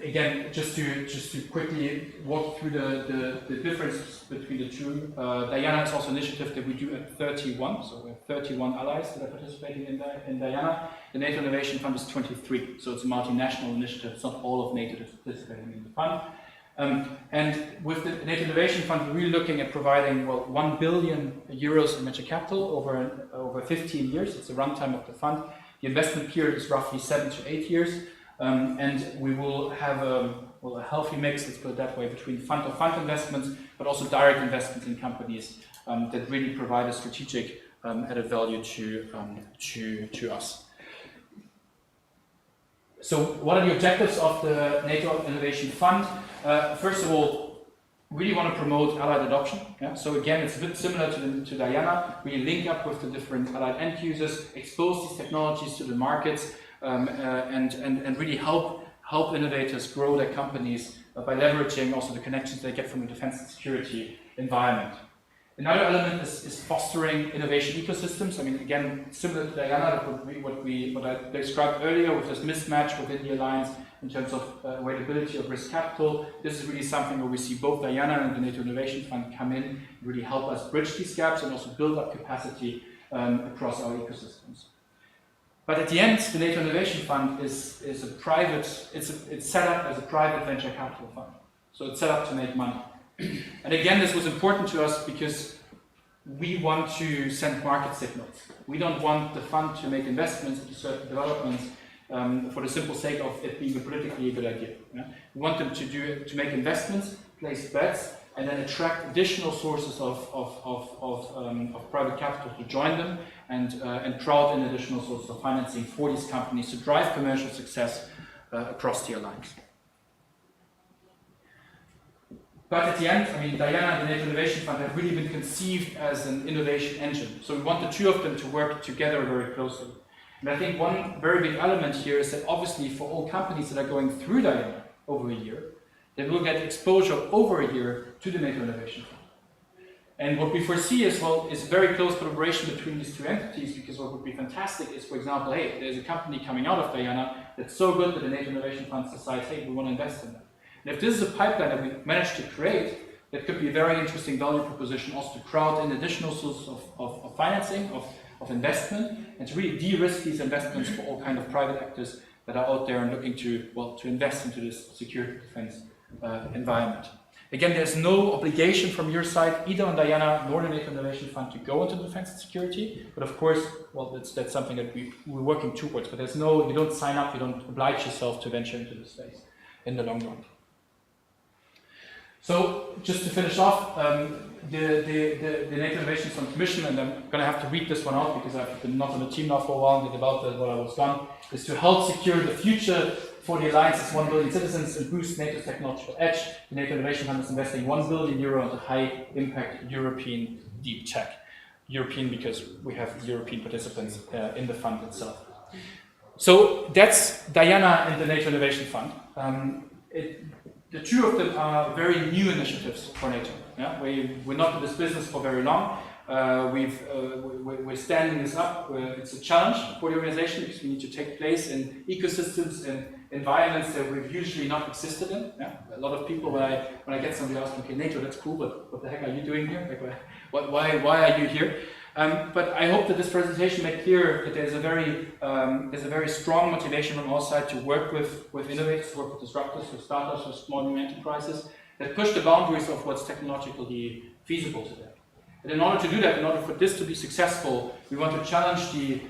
Again, just to quickly walk through the difference between the two. Diana is also an initiative that we do at 31, so we have 31 allies that are participating in Diana. The NATO Innovation Fund is 23, so it's a multinational initiative. It's not all of NATO that's participating in the fund. And with the NATO Innovation Fund, we're really looking at providing, well, 1 billion euros in venture capital over 15 years. It's the runtime of the fund. The investment period is roughly 7 to 8 years. And we will have a healthy mix, let's put it that way, between fund-of-fund investments, but also direct investments in companies that really provide a strategic added value to us. So what are the objectives of the NATO Innovation Fund? First of all, really want to promote allied adoption. Yeah? So again, it's a bit similar to Diana. We link up with the different allied end users, expose these technologies to the markets, and really help innovators grow their companies by leveraging also the connections they get from the defense and security environment. Another element is fostering innovation ecosystems. I mean, again, similar to Diana, what I described earlier with this mismatch within the alliance in terms of availability of risk capital. This is really something where we see both Diana and the NATO Innovation Fund come in and really help us bridge these gaps and also build up capacity across our ecosystems. But at the end, the NATO Innovation Fund is a private, it's set up as a private venture capital fund. So it's set up to make money. And again, this was important to us because we want to send market signals. We don't want the fund to make investments into certain developments for the simple sake of it being a politically good idea. Yeah? We want them to make investments, place bets, and then attract additional sources of private capital to join them and crowd in additional sources of financing for these companies to drive commercial success across the alliance. But at the end, I mean, Diana and the NATO Innovation Fund have really been conceived as an innovation engine. So we want the two of them to work together very closely. And I think one very big element here is that obviously for all companies that are going through Diana over a year, they will get exposure over a year to the NATO Innovation Fund. And what we foresee is, well, is very close collaboration between these two entities, because what would be fantastic is, for example, hey, there's a company coming out of Diana that's so good that the NATO Innovation Fund decides, hey, we want to invest in that. And if this is a pipeline that we managed to create, that could be a very interesting value proposition also to crowd in additional sources of financing, of investment, and to really de-risk these investments for all kind of private actors that are out there and looking to invest into this security defense environment. Again, there's no obligation from your side, either on Diana nor the NATO Innovation Fund, to go into defense and security. But of course, well, that's something that we're working towards. But you don't sign up, you don't oblige yourself to venture into this space in the long run. So just to finish off, the NATO Innovation Fund Commission, and I'm going to have to read this one out because I've been not on the team now for a while and did about that while I was gone, is to help secure the future for the Alliance's 1 billion citizens and boost NATO's technological edge. The NATO Innovation Fund is investing €1 billion into high-impact European deep tech. European because we have European participants in the fund itself. So that's Diana and the NATO Innovation Fund. The two of them are very new initiatives for NATO. Yeah? We're not in this business for very long. We're standing this up. It's a challenge for the organization because we need to take place in ecosystems and environments that we've usually not existed in. Yeah? A lot of people, when I get somebody asking, okay, NATO, that's cool, but what the heck are you doing here? Like, why are you here? But I hope that this presentation made clear that there's a very strong motivation from our side to work with innovators, to work with disruptors, with startups, with small new enterprises that push the boundaries of what's technologically feasible today. And in order to do that, in order for this to be successful, we want to challenge the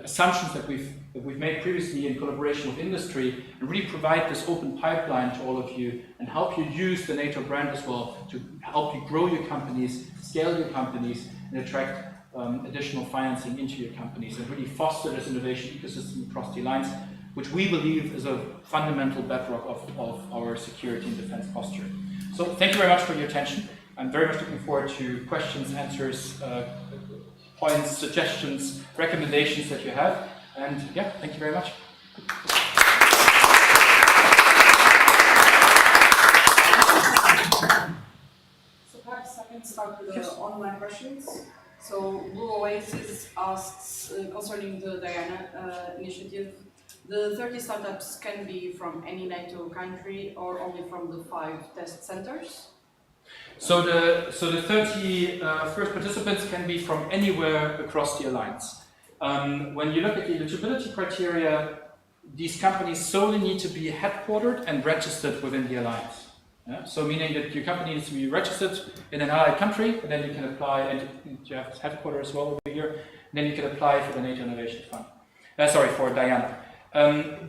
assumptions that we've made previously in collaboration with industry, and really provide this open pipeline to all of you and help you use the NATO brand as well to help you grow your companies, scale your companies, and attract additional financing into your companies and really foster this innovation ecosystem across the alliance, which we believe is a fundamental bedrock of our security and defense posture. So thank you very much for your attention. I'm very much looking forward to questions, answers, points, suggestions, recommendations that you have. And yeah, thank you very much. So perhaps I can start with the online questions. So Blue Oasis asks concerning the Diana initiative, the 30 startups can be from any NATO country or only from the 5 test centers? So the 30 first participants can be from anywhere across the alliance. When you look at the eligibility criteria, these companies solely need to be headquartered and registered within the alliance. Yeah? So meaning that your company needs to be registered in an allied country, and then you can apply, and you have headquarters as well over here, and then you can apply for the NATO Innovation Fund. For Diana.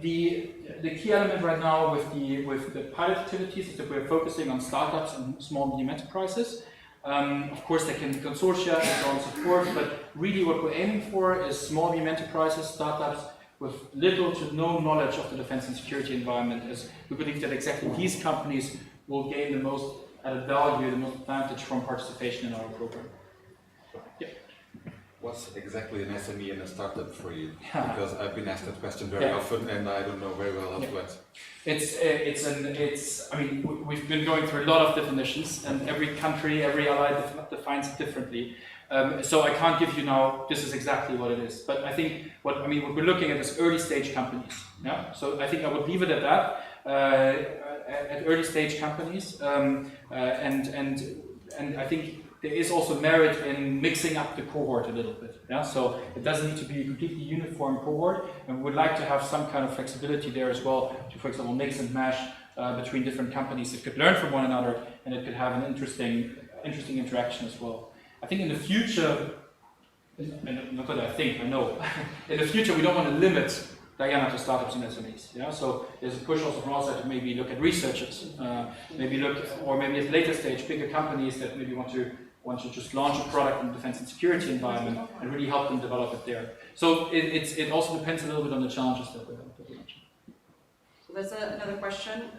The key element right now with the pilot activities is that we're focusing on startups and small medium enterprises. Of course, there can be consortia and so on and so forth, but really what we're aiming for is small medium enterprises, startups with little to no knowledge of the defense and security environment, as we believe that exactly these companies will gain the most added value, the most advantage from participation in our program. Yeah. What's exactly an SME and a startup for you? Because I've been asked that question very often, and I don't know very well how to answer. I mean, we've been going through a lot of definitions, and every country, every ally defines it differently. So I can't give you now, this is exactly what it is. But I think what we're looking at is early stage companies. Yeah. So I think I would leave it at that. At early stage companies, and I think there is also merit in mixing up the cohort a little bit. Yeah? So it doesn't need to be a completely uniform cohort, and we would like to have some kind of flexibility there as well to, for example, mix and mash between different companies that could learn from one another, and it could have an interesting interaction as well. I think in the future, not that I think, I know, in the future we don't want to limit Diana to startups and SMEs. Yeah? So there's a push also from our side to maybe look at researchers, maybe at later stage, bigger companies that maybe want to just launch a product in the defense and security environment and really help them develop it there. So it also depends a little bit on the challenges that we're launching. So there's another question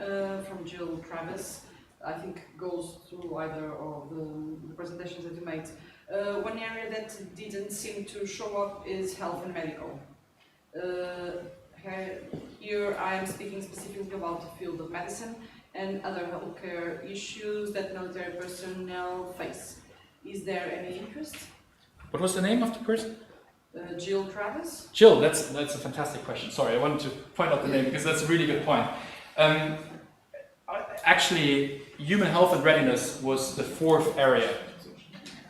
from Jill Travis. I think goes through either of the presentations that you made. One area that didn't seem to show up is health and medical. Here I am speaking specifically about the field of medicine and other healthcare issues that military personnel face. Is there any interest? What was the name of the person? Jill Travis. Jill, that's a fantastic question. Sorry, I wanted to point out the name because that's a really good point. Actually, human health and readiness was the 4th area.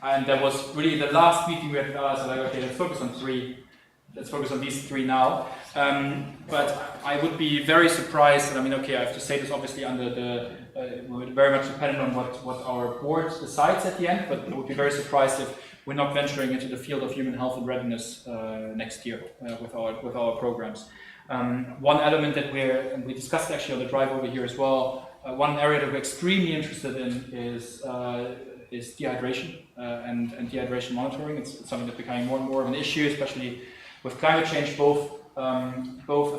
And that was really the last meeting we had with us. Like, okay, let's focus on 3. Let's focus on these 3 now. But I would be very surprised, and I mean, okay, I have to say this obviously under we're very much dependent on what our board decides at the end, but I would be very surprised if we're not venturing into the field of human health and readiness next year with our programs. One element that we discussed actually on the drive over here as well, one area that we're extremely interested in is dehydration and dehydration monitoring. It's something that's becoming more and more of an issue, especially with climate change, both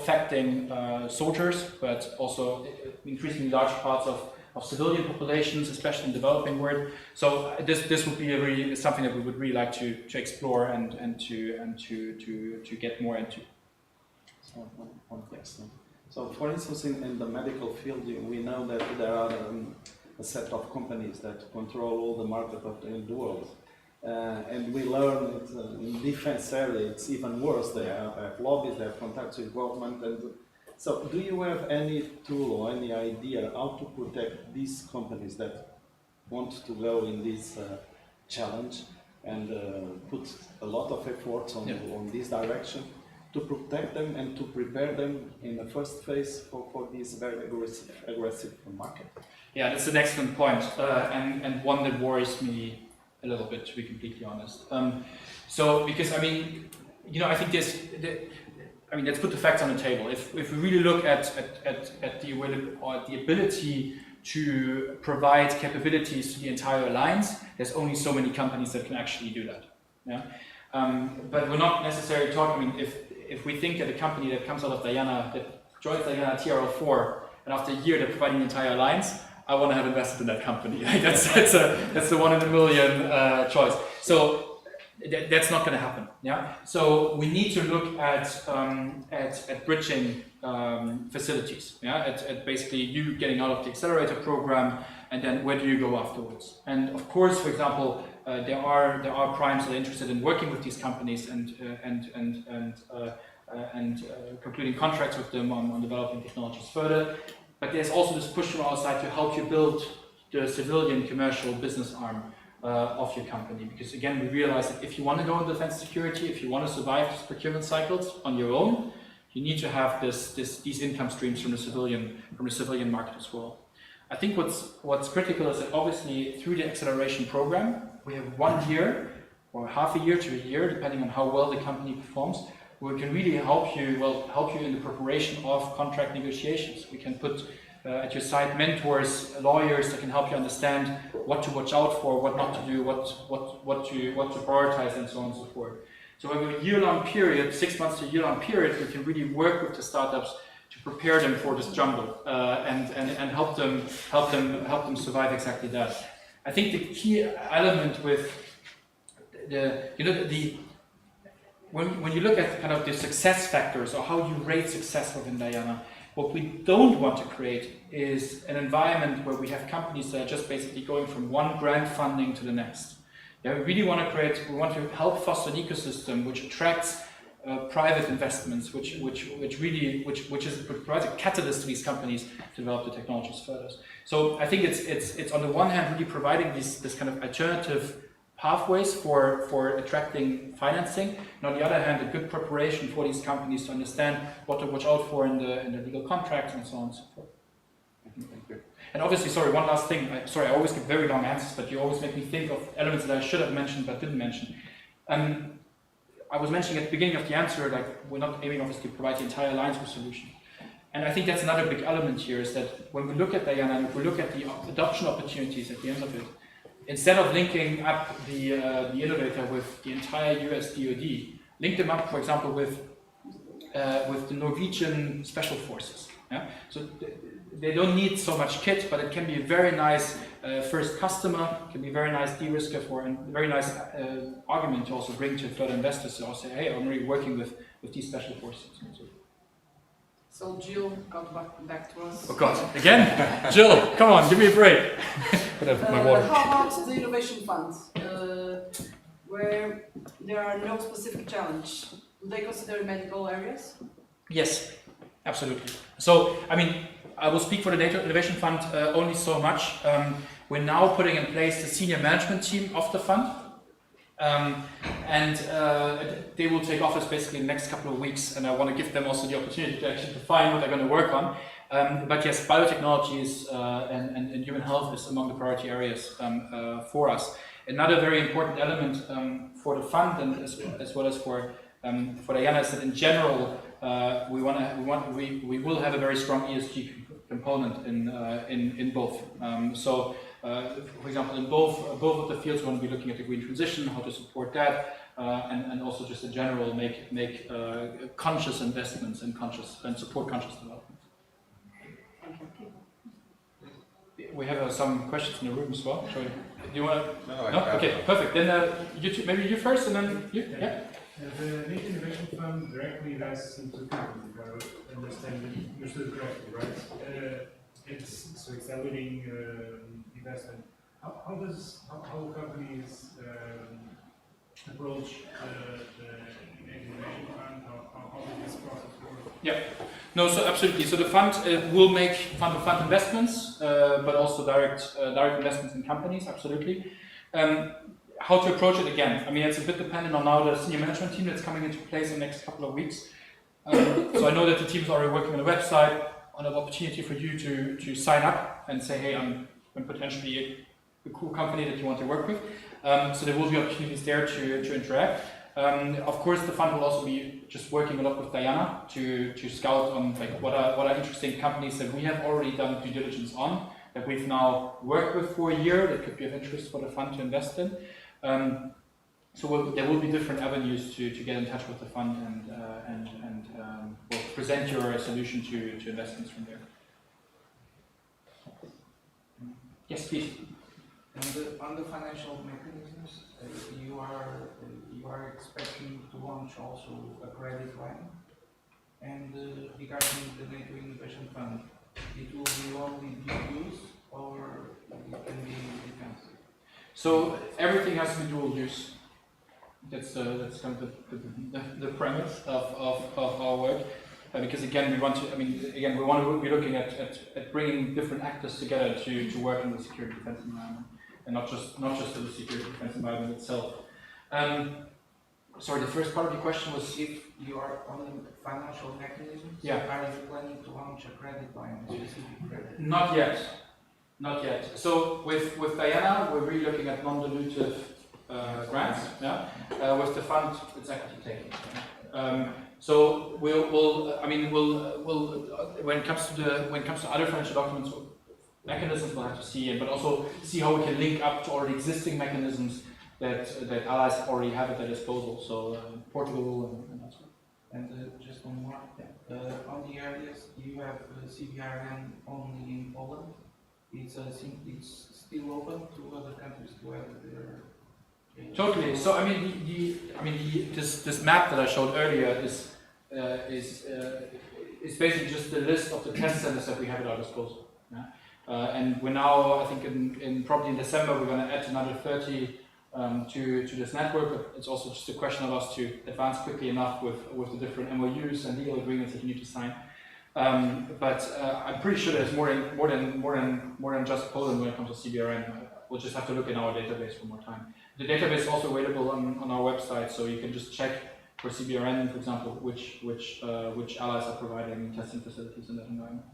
affecting soldiers, but also increasingly large parts of civilian populations, especially in the developing world. So this would be something that we would really like to explore and to get more into. So for instance, in the medical field, we know that there are a set of companies that control all the market in the world. And we learn that in defense area it's even worse. They have lobbies, they have contacts with government. And so do you have any tool or any idea how to protect these companies that want to go in this challenge and put a lot of efforts on this direction to protect them and to prepare them in the first phase for this very aggressive market? Yeah, that's an excellent point, and one that worries me a little bit, to be completely honest. Because I mean, I think let's put the facts on the table. If we really look at the ability to provide capabilities to the entire alliance, there's only so many companies that can actually do that. Yeah? But we're not necessarily talking, if we think that a company that comes out of Diana, that joins Diana TRL4, and after a year they're providing the entire alliance, I want to have invested in that company. That's the 1 in a million choice. So that's not going to happen. Yeah. So we need to look at bridging facilities. Yeah. At basically you getting out of the accelerator program, and then where do you go afterwards? And of course, for example, there are primes that are interested in working with these companies and concluding contracts with them on developing technologies further. But there's also this push from our side to help you build the civilian commercial business arm of your company. Because again, we realize that if you want to go into defense security, if you want to survive these procurement cycles on your own, you need to have these income streams from the civilian market as well. I think what's critical is that obviously through the acceleration program, we have 1 year or half a year to a year, depending on how well the company performs, where we can really help you in the preparation of contract negotiations. We can put at your side mentors, lawyers that can help you understand what to watch out for, what not to do, what to prioritize, and so on and so forth. So over a year-long period, 6 months to a year-long period, we can really work with the startups to prepare them for this jungle and help them survive exactly that. I think the key element with when you look at kind of the success factors or how you rate success within Diana, what we don't want to create is an environment where we have companies that are just basically going from one grant funding to the next. Yeah, we really want to help foster an ecosystem which attracts private investments, which provides a catalyst to these companies to develop the technologies further. So I think it's on the one hand really providing this kind of alternative pathways for attracting financing, and on the other hand, a good preparation for these companies to understand what to watch out for in the legal contracts and so on and so forth. I think that's good. And obviously, sorry, one last thing. I always give very long answers, but you always make me think of elements that I should have mentioned but didn't mention. I was mentioning at the beginning of the answer, like we're not aiming obviously to provide the entire alliance with solution. And I think that's another big element here is that when we look at Diana, and if we look at the adoption opportunities at the end of it, instead of linking up the innovator with the entire US DoD, link them up, for example, with the Norwegian Special Forces. Yeah? So they don't need so much kit, but it can be a very nice first customer, can be a very nice de-risker for, and very nice argument to also bring to further investors to also say, hey, I'm really working with these special forces. So Jill, come back to us. Oh God, again? Jill, come on, give me a break. My water. How about the innovation funds, where there are no specific challenge? Do they consider medical areas? Yes, absolutely. So, I mean, I will speak for the Data Innovation Fund only so much. We're now putting in place the senior management team of the fund. They will take office basically in the next couple of weeks, and I want to give them also the opportunity to actually define what they're going to work on. But yes, biotechnologies and human health is among the priority areas for us. Another very important element for the fund and as well as for Diana is that in general we will have a very strong ESG component in both. For example, in both of the fields, we want to be looking at the green transition, how to support that, and also just in general make conscious investments and support conscious development. We have some questions in the room as well. Do you want to? No? Okay, perfect. Then maybe you first, and then you. Yeah. The Data Innovation Fund directly invests into companies, if I understood correctly, right? It's accelerating investment. How companies approach the innovation fund? How does this process work? Yeah, no, so absolutely. So the fund will make fund-to-fund investments, but also direct investments in companies. Absolutely. How to approach it again? I mean, it's a bit dependent on now the senior management team that's coming into place in the next couple of weeks. So I know that the team is already working on a website, on an opportunity for you to sign up and say, hey, I'm potentially a cool company that you want to work with. So there will be opportunities there to interact. Of course, the fund will also be just working a lot with Diana to scout on like what are interesting companies that we have already done due diligence on, that we've now worked with for a year, that could be of interest for the fund to invest in. So there will be different avenues to get in touch with the fund and we'll present your solution to investments from there. Yes, please. And on the financial mechanisms, you are expecting to launch also a credit line. And regarding the NATO Innovation Fund, it will be only dual use or it can be defensive? So everything has to be dual use. That's kind of the premise of our work. Because again, we want to be looking at bringing different actors together to work in the security defense environment, and not just in the security defense environment itself. Sorry, the first part of the question was if you are on the financial mechanisms, yeah. Are you planning to launch a credit line, a specific credit? Not yet. Not yet. So with Diana, we're really looking at non-dilutive grants. Yeah. With the fund, it's equity taking. So we'll when it comes to other financial documents, mechanisms we'll have to see, but also see how we can link up to already existing mechanisms that allies already have at their disposal. So Portugal and that sort. And just one more. Yeah. On the areas you have CBRN only in Poland. It's still open to other countries to have their. Totally. So I mean, this map that I showed earlier is basically just the list of the test centers that we have at our disposal. Yeah? And we're now, I think, probably in December, we're going to add another 30 to this network. But it's also just a question of us to advance quickly enough with the different MOUs and legal agreements that you need to sign. But I'm pretty sure there's more than just Poland when it comes to CBRN. We'll just have to look in our database one more time. The database is also available on our website, so you can just check for CBRN, for example, which allies are providing testing facilities in that environment.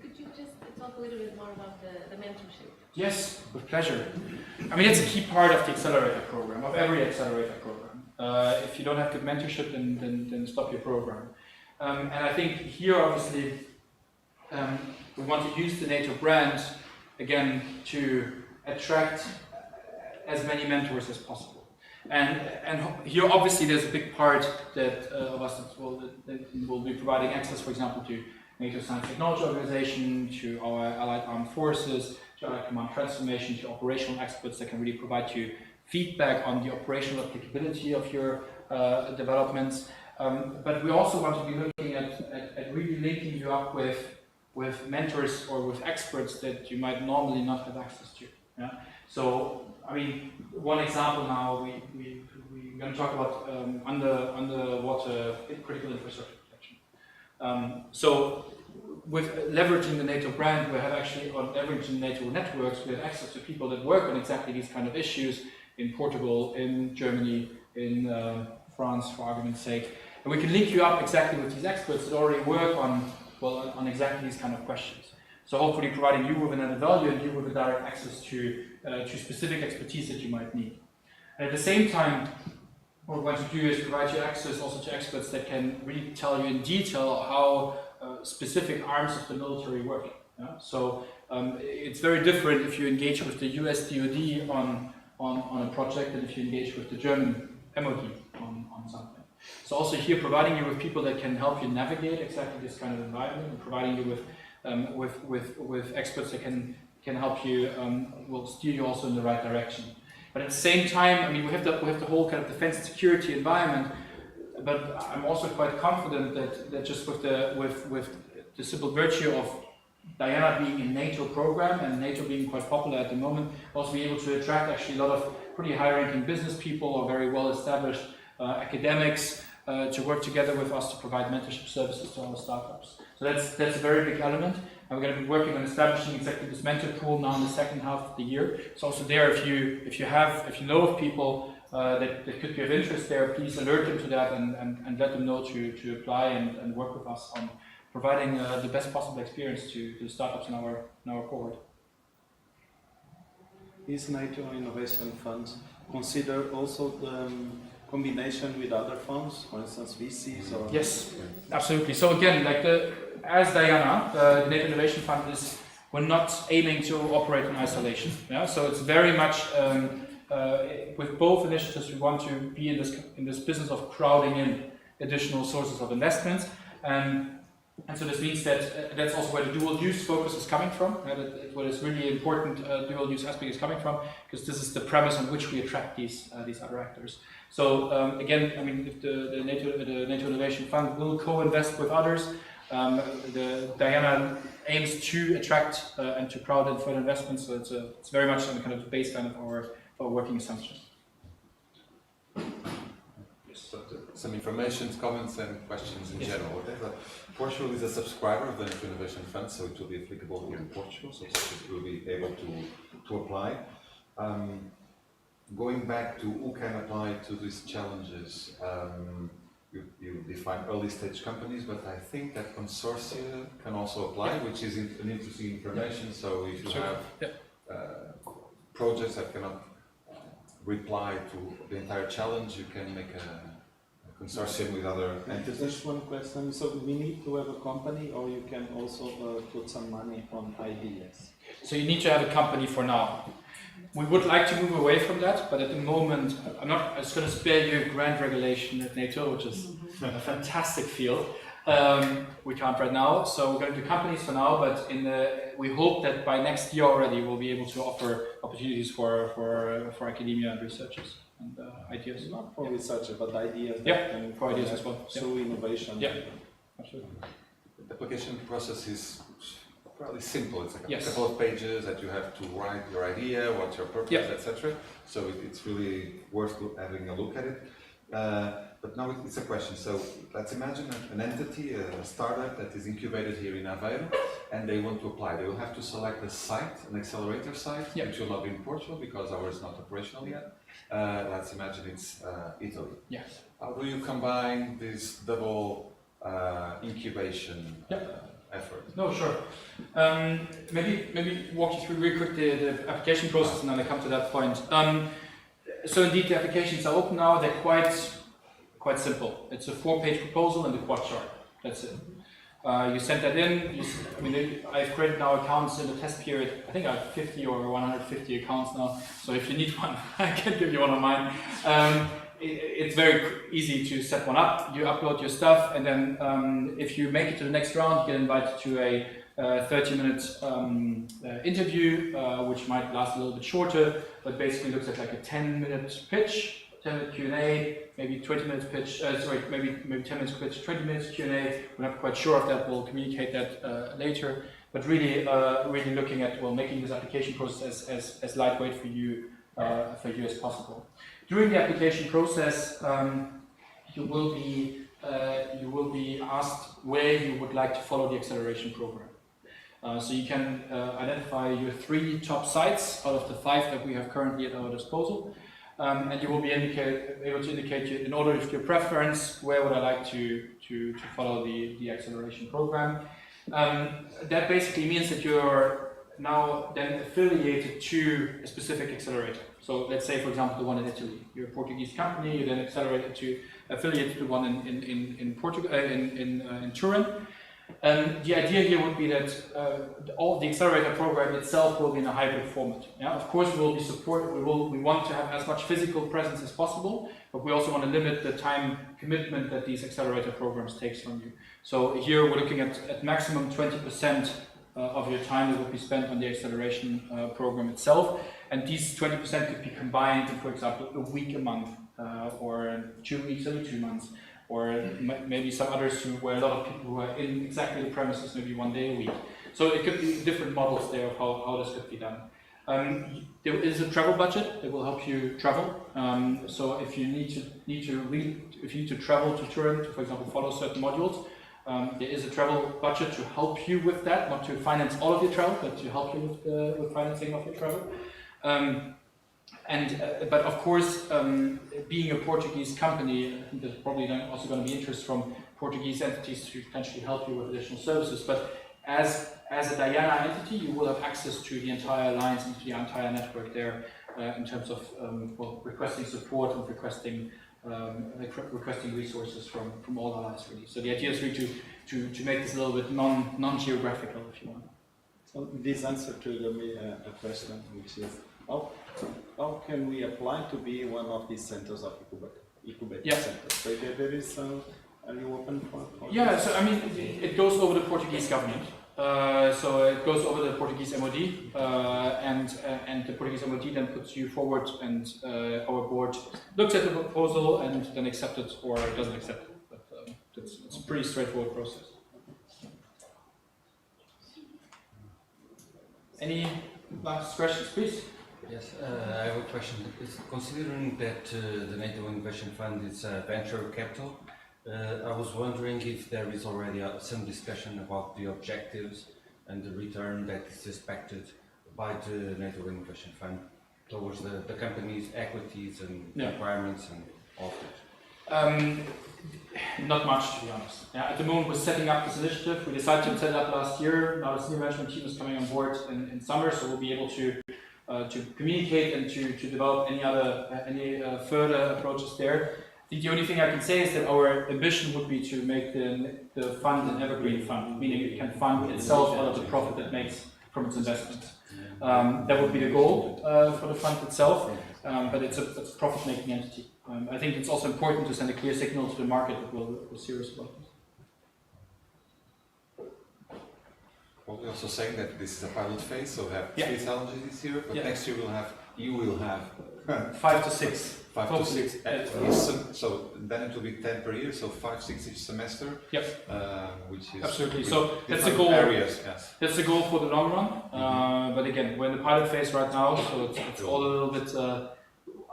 Could you just talk a little bit more about the mentorship? Yes, with pleasure. I mean, it's a key part of the accelerator program, of every accelerator program. If you don't have good mentorship, then stop your program. And I think here, obviously, we want to use the NATO brand, again, to attract as many mentors as possible. And here, obviously, there's a big part of us that will be providing access, for example, to NATO Science Technology Organization, to our Allied Armed Forces, to Allied Command Transformation, to operational experts that can really provide you feedback on the operational applicability of your developments. But we also want to be looking at really linking you up with mentors or with experts that you might normally not have access to. Yeah? So, I mean, one example now, we're going to talk about underwater critical infrastructure protection. So, with leveraging the NATO brand, we have actually, on leveraging NATO networks, we have access to people that work on exactly these kind of issues in Portugal, in Germany, in France, for argument's sake. And we can link you up exactly with these experts that already work on exactly these kind of questions. So hopefully providing you with an added value and you with a direct access to specific expertise that you might need. And at the same time, what we want to do is provide you access also to experts that can really tell you in detail how specific arms of the military work. Yeah? So it's very different if you engage with the US DoD on a project than if you engage with the German MOD on something. So also here providing you with people that can help you navigate exactly this kind of environment, and providing you with experts that can help you, will steer you also in the right direction. But at the same time, I mean, we have the whole kind of defense and security environment, but I'm also quite confident that just with the simple virtue of Diana being a NATO program and NATO being quite popular at the moment, also be able to attract actually a lot of pretty high-ranking business people or very well-established academics to work together with us to provide mentorship services to our startups. So that's a very big element. And we're going to be working on establishing exactly this mentor pool now in the second half of the year. So also there, if you know of people that could be of interest there, please alert them to that and let them know to apply and work with us on providing the best possible experience to the startups in our cohort. Is NATO Innovation Fund consider also the combination with other funds, for instance, VCs? Or Yes, absolutely. So again, as Diana, the NATO Innovation Fund is we're not aiming to operate in isolation. Yeah? So it's very much, with both initiatives, we want to be in this business of crowding in additional sources of investments. And so this means that that's also where the dual use focus is coming from. What is really important dual use aspect is coming from, because this is the premise on which we attract these other actors. So again, I mean, if the NATO Innovation Fund will co-invest with others, the Diana aims to attract and to crowd in further investments. So it's very much on the kind of baseline of our working assumption. Yes. Some information, comments, and questions in general. Okay? Portugal is a subscriber of the NATO Innovation Fund, so it will be applicable here in Portugal, so Portugal will be able to apply. Going back to who can apply to these challenges, you define early stage companies, but I think that consortia can also apply, which is an interesting information. So if you have projects that cannot reply to the entire challenge, you can make a consortium with other entities. Just one question. So we need to have a company, or you can also put some money on ideas? So you need to have a company for now. We would like to move away from that, but at the moment, I'm just going to spare you grant regulation at NATO, which is a fantastic field. We can't right now, so we're going to do companies for now, but we hope that by next year already we'll be able to offer opportunities for academia and researchers and ideas. Not for researchers, but ideas. Yeah, for ideas as well. Through innovation. Yeah, absolutely. The application process is fairly simple. It's like a Yes. couple of pages that you have to write your idea, what's your purpose, etc. So it's really worth having a look at it. But now it's a question. So let's imagine an entity, a startup that is incubated here in Aveiro, and they want to apply. They will have to select a site, an accelerator site, which will not be in Portugal because ours is not operational yet. Let's imagine it's Italy. Yes. How do you combine this double incubation effort? No, sure. Maybe walk you through really quick the application process, and then I come to that point. So indeed, the applications are open now. They're quite simple. It's a 4-page proposal and a quad chart. That's it. You send that in. I've created now accounts in the test period. I think I have 50 or 150 accounts now. So if you need one, I can give you one of mine. It's very easy to set one up. You upload your stuff, and then if you make it to the next round, you get invited to a 30-minute interview, which might last a little bit shorter, but basically looks at like a 10-minute pitch, 10-minute Q&A, maybe 20 minutes pitch, maybe 10 minutes pitch, 20 minutes Q&A. We're not quite sure if that will communicate that later, but really looking at, making this application process as lightweight for you as possible. During the application process, you will be asked where you would like to follow the acceleration program. So you can identify your 3 top sites out of the 5 that we have currently at our disposal, and you will be able to indicate, in order of your preference, where would I like to follow the acceleration program. That basically means that you're now then affiliated to a specific accelerator. So let's say, for example, the one in Italy. You're a Portuguese company. You're then affiliated to the one in Portugal, in Turin. The idea here would be that all the accelerator program itself will be in a hybrid format. Yeah? Of course, we will be supported. We want to have as much physical presence as possible, but we also want to limit the time commitment that these accelerator programs takes from you. So here we're looking at maximum 20% of your time that would be spent on the acceleration program itself, and these 20% could be combined in, for example, a week a month, or 2 weeks every 2 months. Or maybe some others where a lot of people who are in exactly the premises, maybe 1 day a week. So it could be different models there of how this could be done. There is a travel budget that will help you travel. So if you need to travel to Turin to, for example, follow certain modules, there is a travel budget to help you with that, not to finance all of your travel, but to help you with financing of your travel. But of course, being a Portuguese company, I think there's probably also going to be interest from Portuguese entities to potentially help you with additional services. But as a Diana entity, you will have access to the entire alliance and to the entire network there in terms of requesting support and requesting resources from all allies, really. So the idea is really to make this a little bit non-geographical, if you want. So this answer triggered me a question, which is how can we apply to be one of these centers of incubator Yeah. centers? So there is are you open for Yeah, this? so I mean, it goes over the Portuguese government. So it goes over the Portuguese MOD, and the Portuguese MOD then puts you forward, and our board looks at the proposal and then accepts it or doesn't accept it. But it's a pretty straightforward process. Any last questions, please? Yes, I have a question. Considering that the NATO Innovation Fund is venture capital, I was wondering if there is already some discussion about the objectives and the return that is expected by the NATO Innovation Fund towards the company's equities and requirements and all of that. Not much, to be honest. Yeah, at the moment, we're setting up this initiative. We decided to set it up last year. Now the senior management team is coming on board in summer, so we'll be able to communicate and to develop any further approaches there. I think the only thing I can say is that our ambition would be to make the fund an evergreen fund, meaning it can fund itself out of the profit it makes from its investments. That would be the goal for the fund itself, but it's a profit-making entity. I think it's also important to send a clear signal to the market that we're serious about this. Well, we're also saying that this is a pilot phase, so we have 3 challenges this year, but next year you will have 5 to 6. 5 to 6 at least, so then it will be 10 per year, so 5, 6 each semester. Yep. Which is absolutely. So that's the goal. Areas, yes. That's the goal for the long run. But again, we're in the pilot phase right now, so it's all a little bit.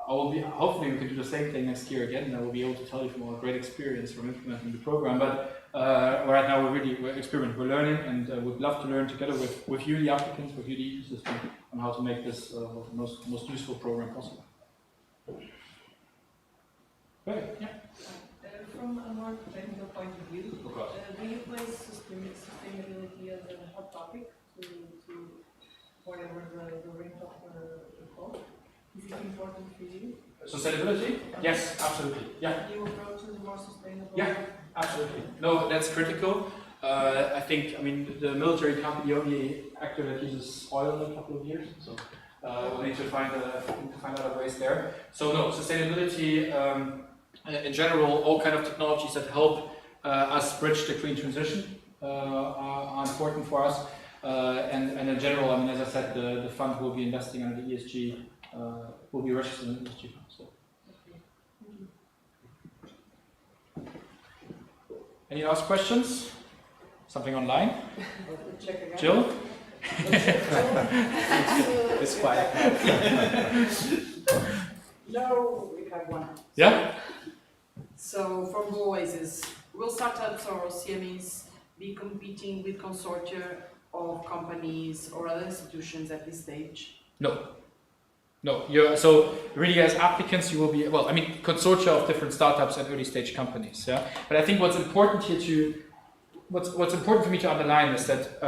Hopefully we can do the same thing next year again, and I will be able to tell you from our great experience from implementing the program. But right now we're experimenting, we're learning, and would love to learn together with you, the applicants, with you, the ecosystem, on how to make this the most useful program possible. Great. Yeah. From a more technical point of view, do you place sustainability as a hot topic to whatever the range of the call? Is it important for you? Sustainability? Yes, absolutely. Yeah. You approach it more sustainable? Yeah, absolutely. No, that's critical. I mean, the military can't be the only actor that uses oil in a couple of years, so we'll need to find other ways there. So no, sustainability, in general, all kind of technologies that help us bridge the green transition are important for us. And in general, I mean, as I said, the fund will be investing under the ESG, will be registered in the ESG fund. So. Any last questions? Something online? Jill? It's quiet. No, we have one. Yeah? So from the Oasis, will startups or CMEs be competing with consortia of companies or other institutions at this stage? No. No. So really, as applicants, you will be, well, I mean, consortia of different startups and early stage companies. Yeah. But I think what's important here what's important for me to underline is that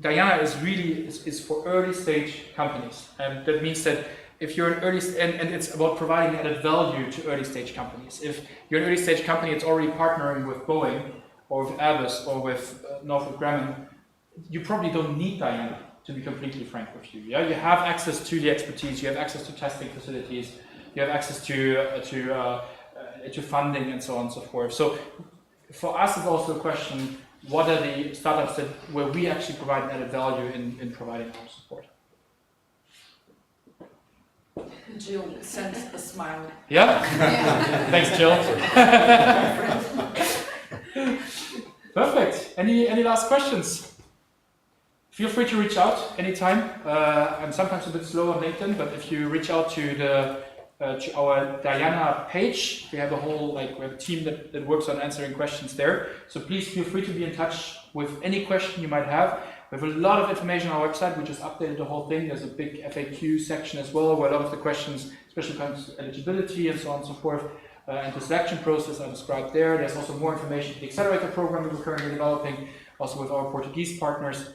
Diana is for early stage companies, and that means that if you're an early and it's about providing added value to early stage companies. If you're an early stage company that's already partnering with Boeing or with Airbus or with Northrop Grumman, you probably don't need Diana, to be completely frank with you. Yeah, you have access to the expertise, you have access to testing facilities, you have access to funding and so on and so forth. So for us, it's also a question: what are the startups where we actually provide added value in providing our support? Jill sends a smile. Yeah? Thanks, Jill. Perfect. Any last questions? Feel free to reach out anytime. I'm sometimes a bit slow on LinkedIn, but if you reach out to our Diana page, we have a team that works on answering questions there. So please feel free to be in touch with any question you might have. We have a lot of information on our website. We just updated the whole thing. There's a big FAQ section as well, where a lot of the questions, especially comes to eligibility and so on and so forth, and the selection process are described there. There's also more information to the accelerator program that we're currently developing, also with our Portuguese partners.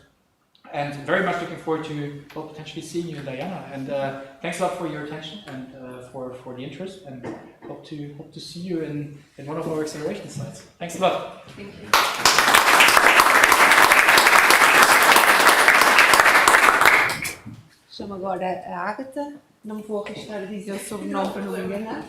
And very much looking forward to potentially seeing you in Diana. And thanks a lot for your attention and for the interest. And hope to see you in one of our acceleration sites. Thanks a lot. Thank you. agora a Ágata, não me vou arriscar a dizer o sobrenome para não me enganar.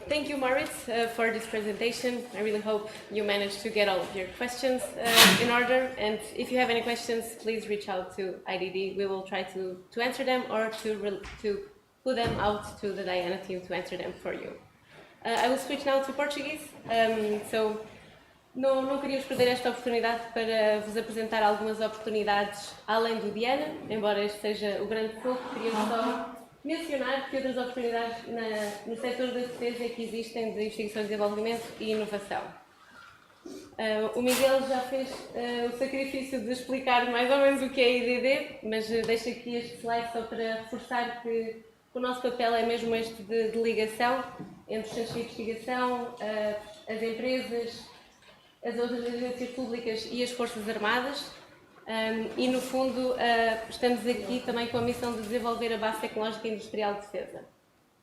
Thank you, Marit, for this presentation. I really hope you managed to get all of your questions in order. And if you have any questions, please reach out to IDD. We will try to answer them or to put them out to the Diana team to answer them for you. I will switch now to Portuguese. Não queríamos perder esta oportunidade para vos apresentar algumas oportunidades além do Diana, embora este seja o grande foco. Queríamos só mencionar que outras oportunidades no setor da defesa que existem de investigação, desenvolvimento e inovação. O Miguel já fez o sacrifício de explicar mais ou menos o que é IDD, mas deixo aqui este slide só para reforçar que o nosso papel é mesmo este de ligação entre os centros de investigação, as empresas, as outras agências públicas e as Forças Armadas. E, no fundo, estamos aqui também com a missão de desenvolver a base tecnológica industrial de defesa,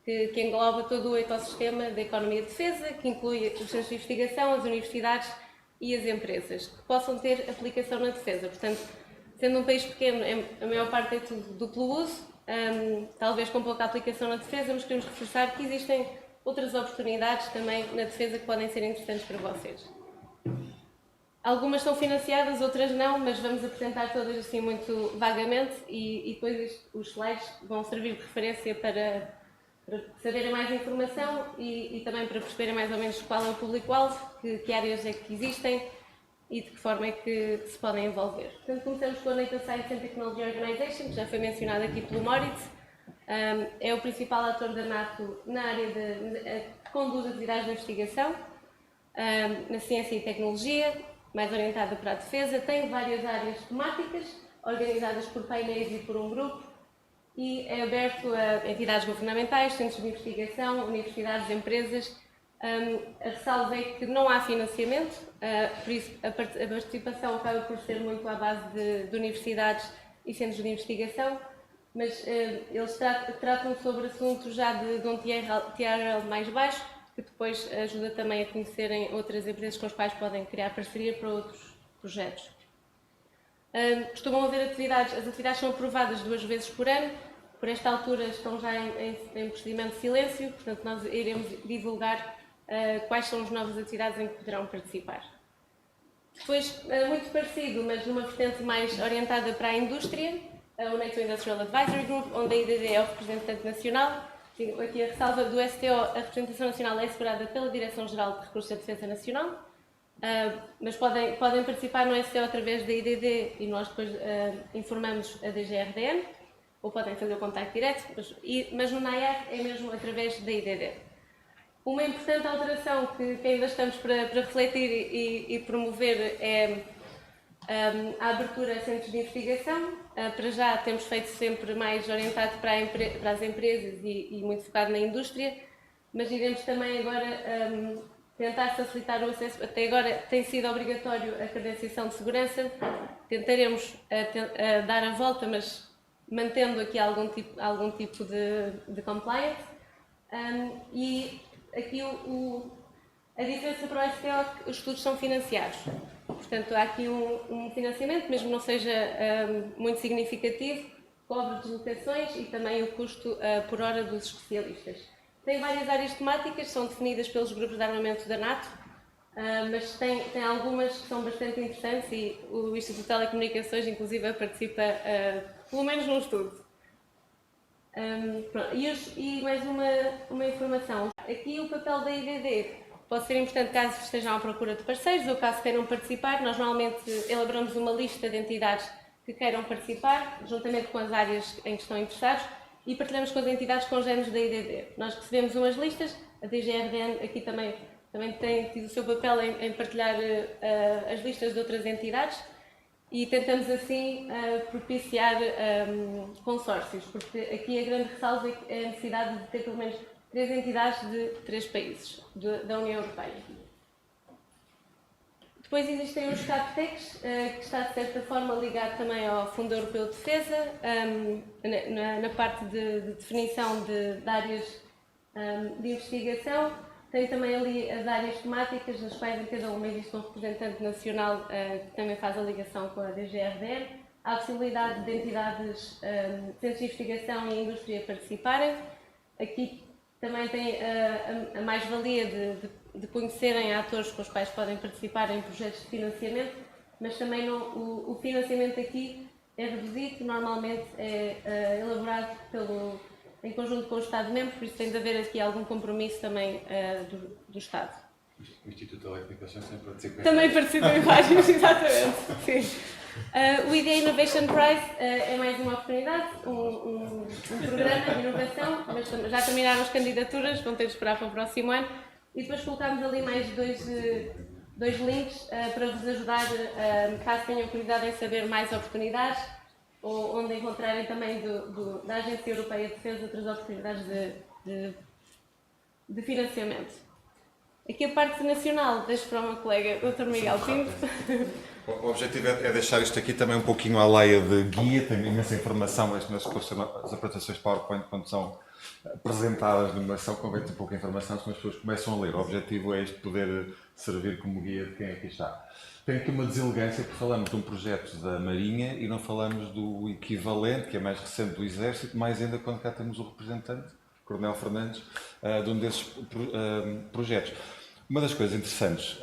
que engloba todo o ecossistema da economia de defesa, que inclui os centros de investigação, as universidades e as empresas, que possam ter aplicação na defesa. Portanto, sendo um país pequeno, a maior parte é tudo duplo uso, talvez com pouca aplicação na defesa, mas queremos reforçar que existem outras oportunidades também na defesa que podem ser interessantes para vocês. Algumas são financiadas, outras não, mas vamos apresentar todas assim muito vagamente e depois os slides vão servir de referência para saberem mais informação e também para perceberem mais ou menos qual é o público-alvo, que áreas é que existem e de que forma é que se podem envolver. Portanto, começamos com a NATO Science and Technology Organization, que já foi mencionada aqui pelo Moritz. É o principal ator da NATO na área que conduz atividades de investigação, na ciência e tecnologia, mais orientada para a defesa. Tem várias áreas temáticas, organizadas por painéis e por um grupo, e é aberto a entidades governamentais, centros de investigação, universidades, empresas. A ressalva é que não há financiamento, por isso a participação acaba por ser muito à base de universidades e centros de investigação, mas eles tratam sobre assuntos já de um TRL mais baixo, que depois ajuda também a conhecerem outras empresas com as quais podem criar parceria para outros projetos. Costumam haver atividades, as atividades são aprovadas 2 vezes por ano, por esta altura estão já em procedimento de silêncio, portanto nós iremos divulgar quais são as novas atividades em que poderão participar. Depois, muito parecido, mas numa vertente mais orientada para a indústria, o NATO Industrial Advisory Group, onde a IDD é o representante nacional. Aqui a ressalva do STO, a representação nacional é assegurada pela Direção-Geral de Recursos da Defesa Nacional, mas podem participar no STO através da IDD e nós depois informamos a DGRDN, ou podem fazer o contacto direto, mas no NAIAC é mesmo através da IDD. Uma importante alteração que ainda estamos para refletir e promover é a abertura a centros de investigação. Para já temos feito sempre mais orientado para as empresas e muito focado na indústria, mas iremos também agora tentar facilitar o acesso. Até agora tem sido obrigatório a credenciação de segurança, tentaremos dar a volta, mas mantendo aqui algum tipo de compliance. E aqui a diferença para o STO é que os estudos são financiados. Portanto, há aqui um financiamento, mesmo que não seja muito significativo, cobre deslocações e também o custo por hora dos especialistas. Tem várias áreas temáticas, são definidas pelos grupos de armamento da NATO, mas tem algumas que são bastante interessantes e o Instituto de Telecomunicações, inclusive, participa pelo menos num estudo. E mais uma informação. Aqui o papel da IDD pode ser importante caso estejam à procura de parceiros ou caso queiram participar. Nós normalmente elaboramos uma lista de entidades que queiram participar, juntamente com as áreas em que estão interessados, e partilhamos com as entidades congêneres da IDD. Nós recebemos umas listas, a DGRDN aqui também tem tido o seu papel em partilhar as listas de outras entidades e tentamos assim propiciar consórcios, porque aqui a grande ressalva é a necessidade de ter pelo menos 3 entidades de 3 países da União Europeia. Depois existem os CAPTECs, que está de certa forma ligado também ao Fundo Europeu de Defesa, na parte de definição de áreas de investigação. Tem também ali as áreas temáticas, nas quais em cada uma existe um representante nacional que também faz a ligação com a DGRDR. Há a possibilidade de entidades, centros de investigação e indústria participarem. Aqui também tem a mais-valia de conhecerem atores com os quais podem participar em projetos de financiamento, mas também o financiamento aqui é reduzido, normalmente é elaborado em conjunto com o Estado-membro, por isso tem de haver aqui algum compromisso também do Estado. O Instituto de Telecomunicações também participa em vários, exatamente. Sim. O IDEA Innovation Prize é mais uma oportunidade, um programa de inovação, mas já terminaram as candidaturas, vão ter de esperar para o próximo ano. E depois colocámos ali mais dois links para vos ajudar, caso tenham curiosidade em saber mais oportunidades, ou onde encontrarem também da Agência Europeia de Defesa outras oportunidades de financiamento. Aqui a parte nacional, deixo para o meu colega, Dr. Miguel Pinto. O objetivo é deixar isto aqui também um pouquinho à laia de guia, tem imensa informação, mas as apresentações PowerPoint, quando são apresentadas numa sessão, convém ter pouca informação, senão as pessoas começam a ler. O objetivo é este poder servir como guia de quem aqui está. Tem aqui uma deselegância, porque falamos de um projeto da Marinha e não falamos do equivalente, que é mais recente, do Exército, mais ainda quando cá temos o representante, Coronel Fernandes, de um desses projetos. Uma das coisas interessantes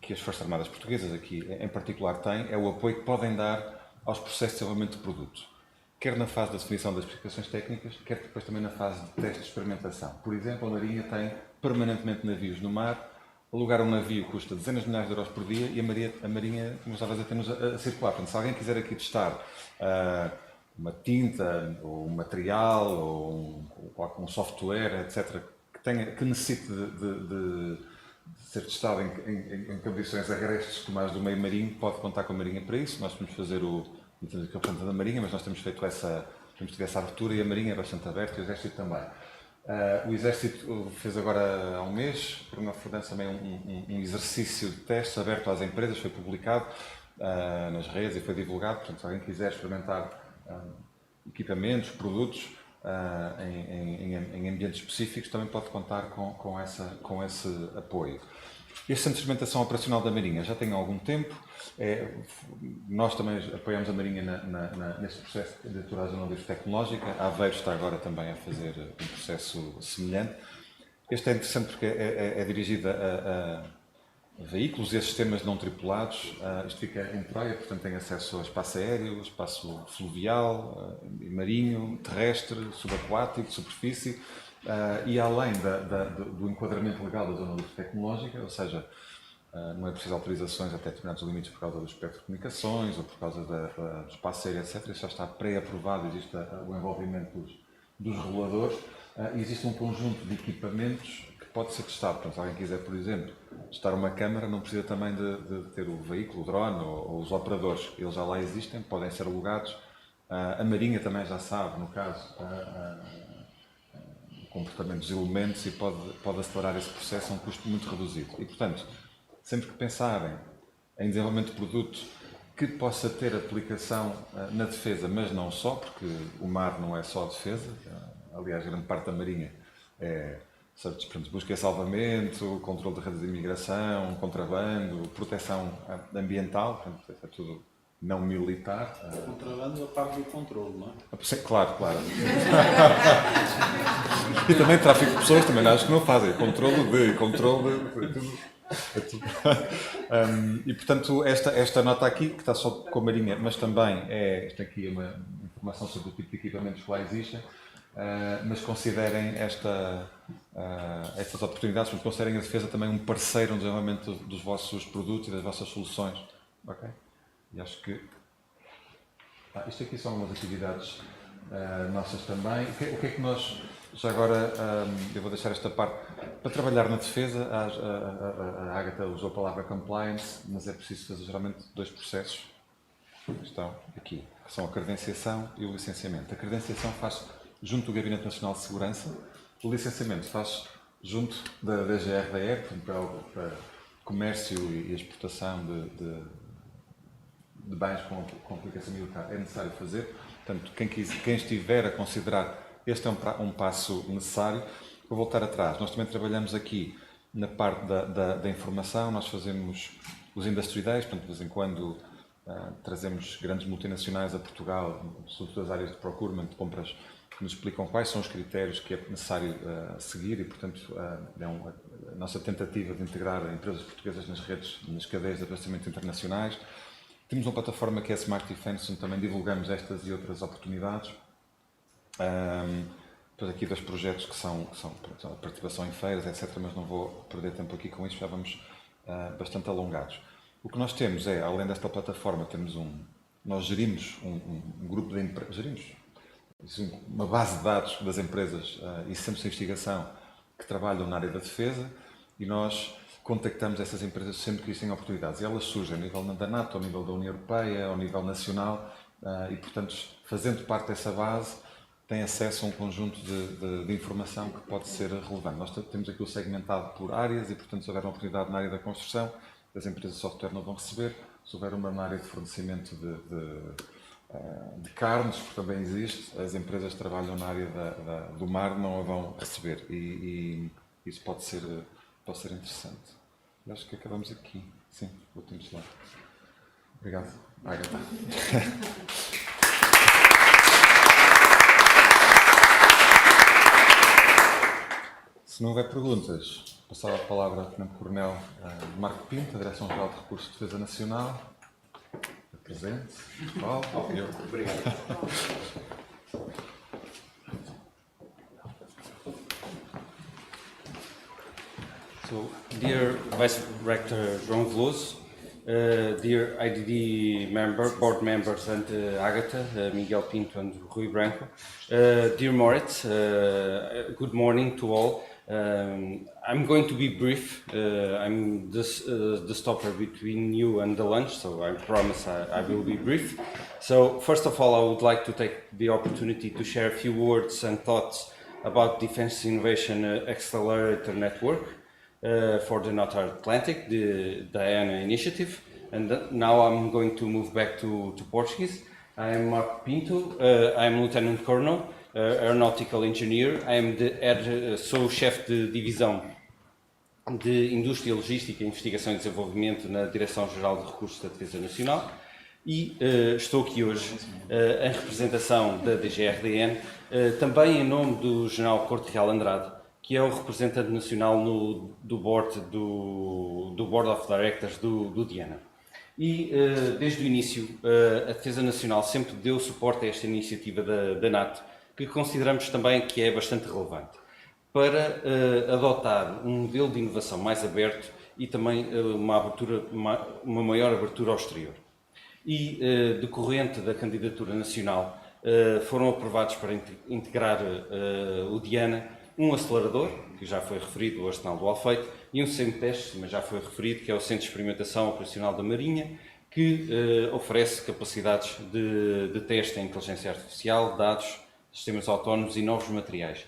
que as Forças Armadas Portuguesas aqui em particular têm é o apoio que podem dar aos processos de desenvolvimento de produto, quer na fase da definição das especificações técnicas, quer depois também na fase de teste de experimentação. Por exemplo, a Marinha tem permanentemente navios no mar, alugar um navio custa dezenas de milhares de euros por dia e a Marinha, como estava a dizer, tem-nos a circular. Portanto, se alguém quiser aqui testar uma tinta, ou um material, ou um software, etc., que necessite de ser testado em condições agrestes como as do meio marinho, pode contar com a Marinha para isso. Nós podemos fazer não temos aqui o representante da Marinha, mas nós temos feito essa abertura e a Marinha é bastante aberta e o Exército também. O Exército fez agora há um mês, por uma Fernandes, também um exercício de testes aberto às empresas, foi publicado nas redes e foi divulgado. Portanto, se alguém quiser experimentar equipamentos, produtos em ambientes específicos, também pode contar com esse apoio. Este Centro de Experimentação Operacional da Marinha já tem algum tempo. Nós também apoiamos a Marinha neste processo de candidatura à Zona Livre Tecnológica. A Aveiro está agora também a fazer um processo semelhante. Este é interessante porque é dirigido a veículos e a sistemas não tripulados. Isto fica em Troia, portanto tem acesso a espaço aéreo, espaço fluvial, marinho, terrestre, subaquático, superfície. E além do enquadramento legal da Zona Livre Tecnológica, ou seja, não é preciso autorizações até determinados limites por causa do espectro de comunicações ou por causa do espaço aéreo, etc. Isso já está pré-aprovado, existe o envolvimento dos reguladores. Existe um conjunto de equipamentos que pode ser testado. Portanto, se alguém quiser, por exemplo, testar uma câmara, não precisa também de ter o veículo, o drone ou os operadores. Eles já lá existem, podem ser alugados. A Marinha também já sabe, no caso, comportamento dos elementos e pode acelerar esse processo a um custo muito reduzido. E, portanto, sempre que pensarem em desenvolvimento de produto que possa ter aplicação na defesa, mas não só, porque o mar não é só defesa, aliás, grande parte da Marinha é busca e salvamento, controle de redes de imigração, contrabando, proteção ambiental, portanto, é tudo não militar. Contrabando é a parte do controle, não é? Sim, claro. E também tráfico de pessoas, também acho que não fazem. Controle. E portanto, esta nota aqui, que está só com a Marinha, mas também esta aqui é uma informação sobre o tipo de equipamentos que lá existem, mas considerem estas oportunidades, porque considerem a defesa também um parceiro no desenvolvimento dos vossos produtos e das vossas soluções. Ok? E acho que isto aqui são algumas atividades nossas também. O que é que nós, já agora, eu vou deixar esta parte, para trabalhar na defesa, a Ágata usou a palavra compliance, mas é preciso fazer geralmente dois processos, que estão aqui, que são a credenciação e o licenciamento. A credenciação faz junto do Gabinete Nacional de Segurança, o licenciamento faz junto da DGRDR, para comércio e exportação de bens com aplicação militar é necessário fazer. Portanto, quem estiver a considerar este é um passo necessário. Vou voltar atrás. Nós também trabalhamos aqui na parte da informação. Nós fazemos os Industry Days, portanto, de vez em quando trazemos grandes multinacionais a Portugal, sobretudo as áreas de procurement, de compras, que nos explicam quais são os critérios que é necessário seguir e, portanto, a nossa tentativa de integrar empresas portuguesas nas redes, nas cadeias de abastecimento internacionais. Temos uma plataforma que é Smart Defense, onde também divulgamos estas e outras oportunidades. Depois aqui 2 projetos que são a participação em feiras, etc., mas não vou perder tempo aqui com isso, já vamos bastante alongados. O que nós temos é, além desta plataforma, nós gerimos um grupo de empresas, uma base de dados das empresas e centros de investigação que trabalham na área da defesa, e nós contactamos essas empresas sempre que existem oportunidades. E elas surgem a nível da NATO, ao nível da União Europeia, ao nível nacional, e, portanto, fazendo parte dessa base, têm acesso a um conjunto de informação que pode ser relevante. Nós temos aquilo segmentado por áreas e, portanto, se houver uma oportunidade na área da construção, as empresas de software não vão receber. Se houver uma na área de fornecimento de carnes, que também existe, as empresas que trabalham na área do mar não a vão receber. E isso pode ser interessante. Eu acho que acabamos aqui. Sim, último slide. Obrigado. Agatha. Se não houver perguntas, passava a palavra ao Tenente-Coronel Marco Pinto, da Direção-Geral de Recursos de Defesa Nacional. Presente. Paulo. Obrigado. So, dear Vice Rector João Veloso, dear IDD board members and Agatha, Miguel Pinto and Rui Branco, dear Moritz, good morning to all. I'm going to be brief. I'm the stopper between you and the lunch, so I promise I will be brief. So, first of all, I would like to take the opportunity to share a few words and thoughts about Defence Innovation Accelerator Network for the North Atlantic, the DIANA initiative. And now I'm going to move back to Portuguese. I'm Marco Pinto. I'm Lieutenant Colonel. Aeronautical Engineer. I am sou chefe de divisão de Indústria, Logística, Investigação e Desenvolvimento na Direção-Geral de Recursos da Defesa Nacional e estou aqui hoje em representação da DGRDN, também em nome do General Corte Real Andrade, que é o representante nacional do Board of Directors do DIANA. E desde o início a Defesa Nacional sempre deu suporte a esta iniciativa da NATO, que consideramos também que é bastante relevante, para adotar um modelo de inovação mais aberto e também uma maior abertura ao exterior. E, decorrente da candidatura nacional, foram aprovados para integrar o DIANA um acelerador, que já foi referido, o Arsenal do Alfeite, e um centro de testes, mas já foi referido, que é o Centro de Experimentação Operacional da Marinha, que oferece capacidades de teste em inteligência artificial, dados, sistemas autónomos e novos materiais.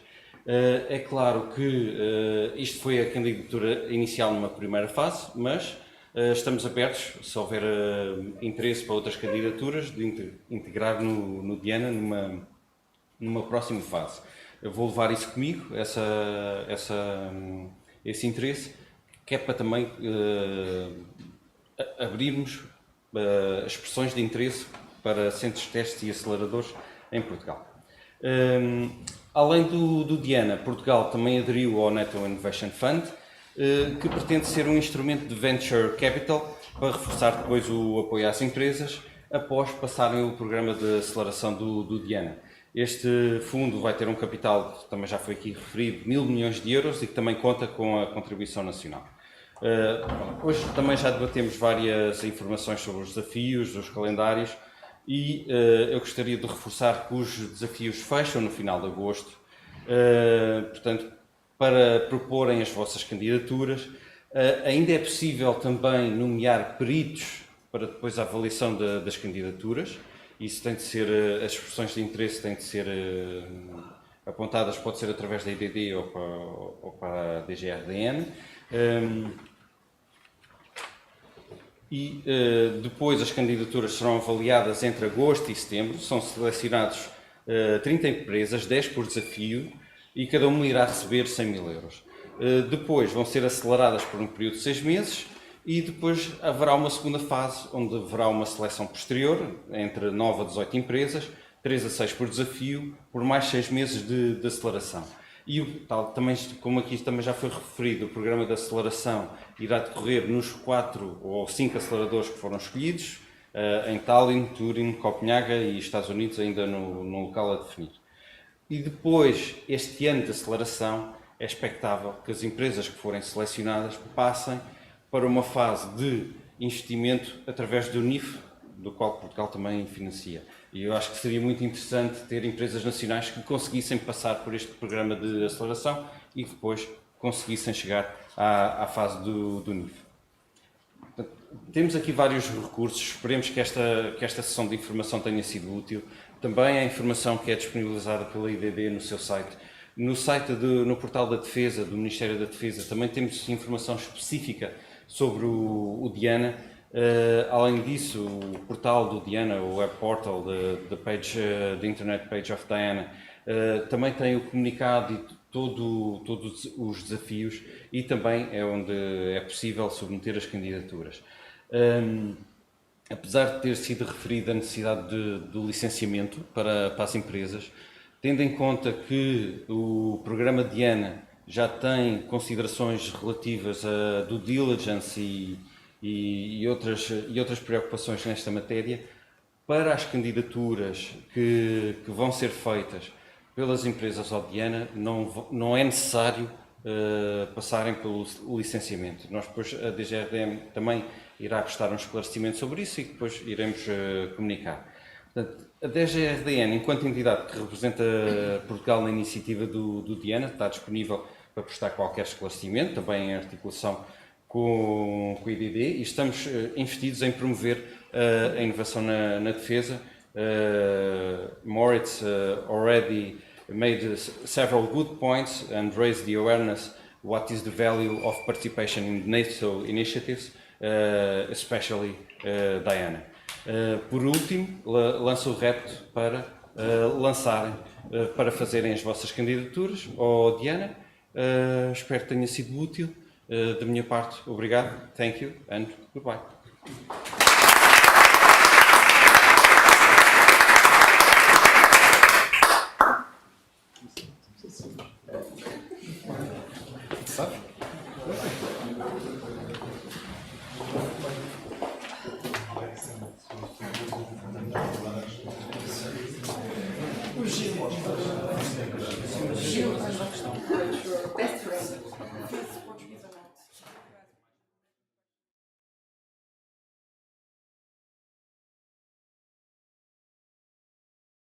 É claro que isto foi a candidatura inicial numa primeira fase, mas estamos abertos, se houver interesse para outras candidaturas, de integrar no DIANA numa próxima fase. Eu vou levar isso comigo, esse interesse, que é para também abrirmos expressões de interesse para centros de testes e aceleradores em Portugal. Além do DIANA, Portugal também aderiu ao NATO Innovation Fund, que pretende ser um instrumento de venture capital para reforçar depois o apoio às empresas após passarem o programa de aceleração do DIANA. Este fundo vai ter um capital, que também já foi aqui referido, 1.000 milhões de euros e que também conta com a contribuição nacional. Hoje também já debatemos várias informações sobre os desafios, os calendários, e eu gostaria de reforçar que os desafios fecham no final de agosto. Portanto, para proporem as vossas candidaturas, ainda é possível também nomear peritos para depois a avaliação das candidaturas. Isso tem de ser, as expressões de interesse têm de ser apontadas, pode ser através da IDD ou para a DGRDN. E depois as candidaturas serão avaliadas entre agosto e setembro. São selecionados 30 empresas, 10 por desafio, e cada uma irá receber 100.000 euros. Depois vão ser aceleradas por um período de 6 meses e depois haverá uma segunda fase, onde haverá uma seleção posterior, entre 9 a 18 empresas, 3 a 6 por desafio, por mais 6 meses de aceleração. E também, como aqui também já foi referido, o programa de aceleração irá decorrer nos 4 ou 5 aceleradores que foram escolhidos, em Tallinn, Turim, Copenhaga e Estados Unidos, ainda no local a definir. E depois, este ano de aceleração, é expectável que as empresas que forem selecionadas passem para uma fase de investimento através do NIF, do qual Portugal também financia. E eu acho que seria muito interessante ter empresas nacionais que conseguissem passar por este programa de aceleração e depois conseguissem chegar à fase do NIF. Portanto, temos aqui vários recursos, esperemos que esta sessão de informação tenha sido útil. Também a informação que é disponibilizada pela IDD no seu site. No site, no portal da Defesa, do Ministério da Defesa, também temos informação específica sobre o Diana. Além disso, o portal do Diana, o web portal, the Internet Page of Diana, também tem o comunicado e todos os desafios, e também é onde é possível submeter as candidaturas. Apesar de ter sido referida a necessidade do licenciamento para as empresas, tendo em conta que o programa Diana já tem considerações relativas a due diligence e outras preocupações nesta matéria, para as candidaturas que vão ser feitas pelas empresas ao Diana, não é necessário passarem pelo licenciamento. Nós depois, a DGRDM também irá prestar um esclarecimento sobre isso e depois iremos comunicar. Portanto, a DGRDN, enquanto entidade que representa Portugal na iniciativa do Diana, está disponível para prestar qualquer esclarecimento, também em articulação com o IDD, e estamos investidos em promover a inovação na defesa. Moritz already made several good points and raised the awareness what is the value of participation in NATO initiatives, especially Diana. Por último, lanço o repto para para fazerem as vossas candidaturas ao Diana. Espero que tenha sido útil. Da minha parte, obrigado, thank you and goodbye. Best friend.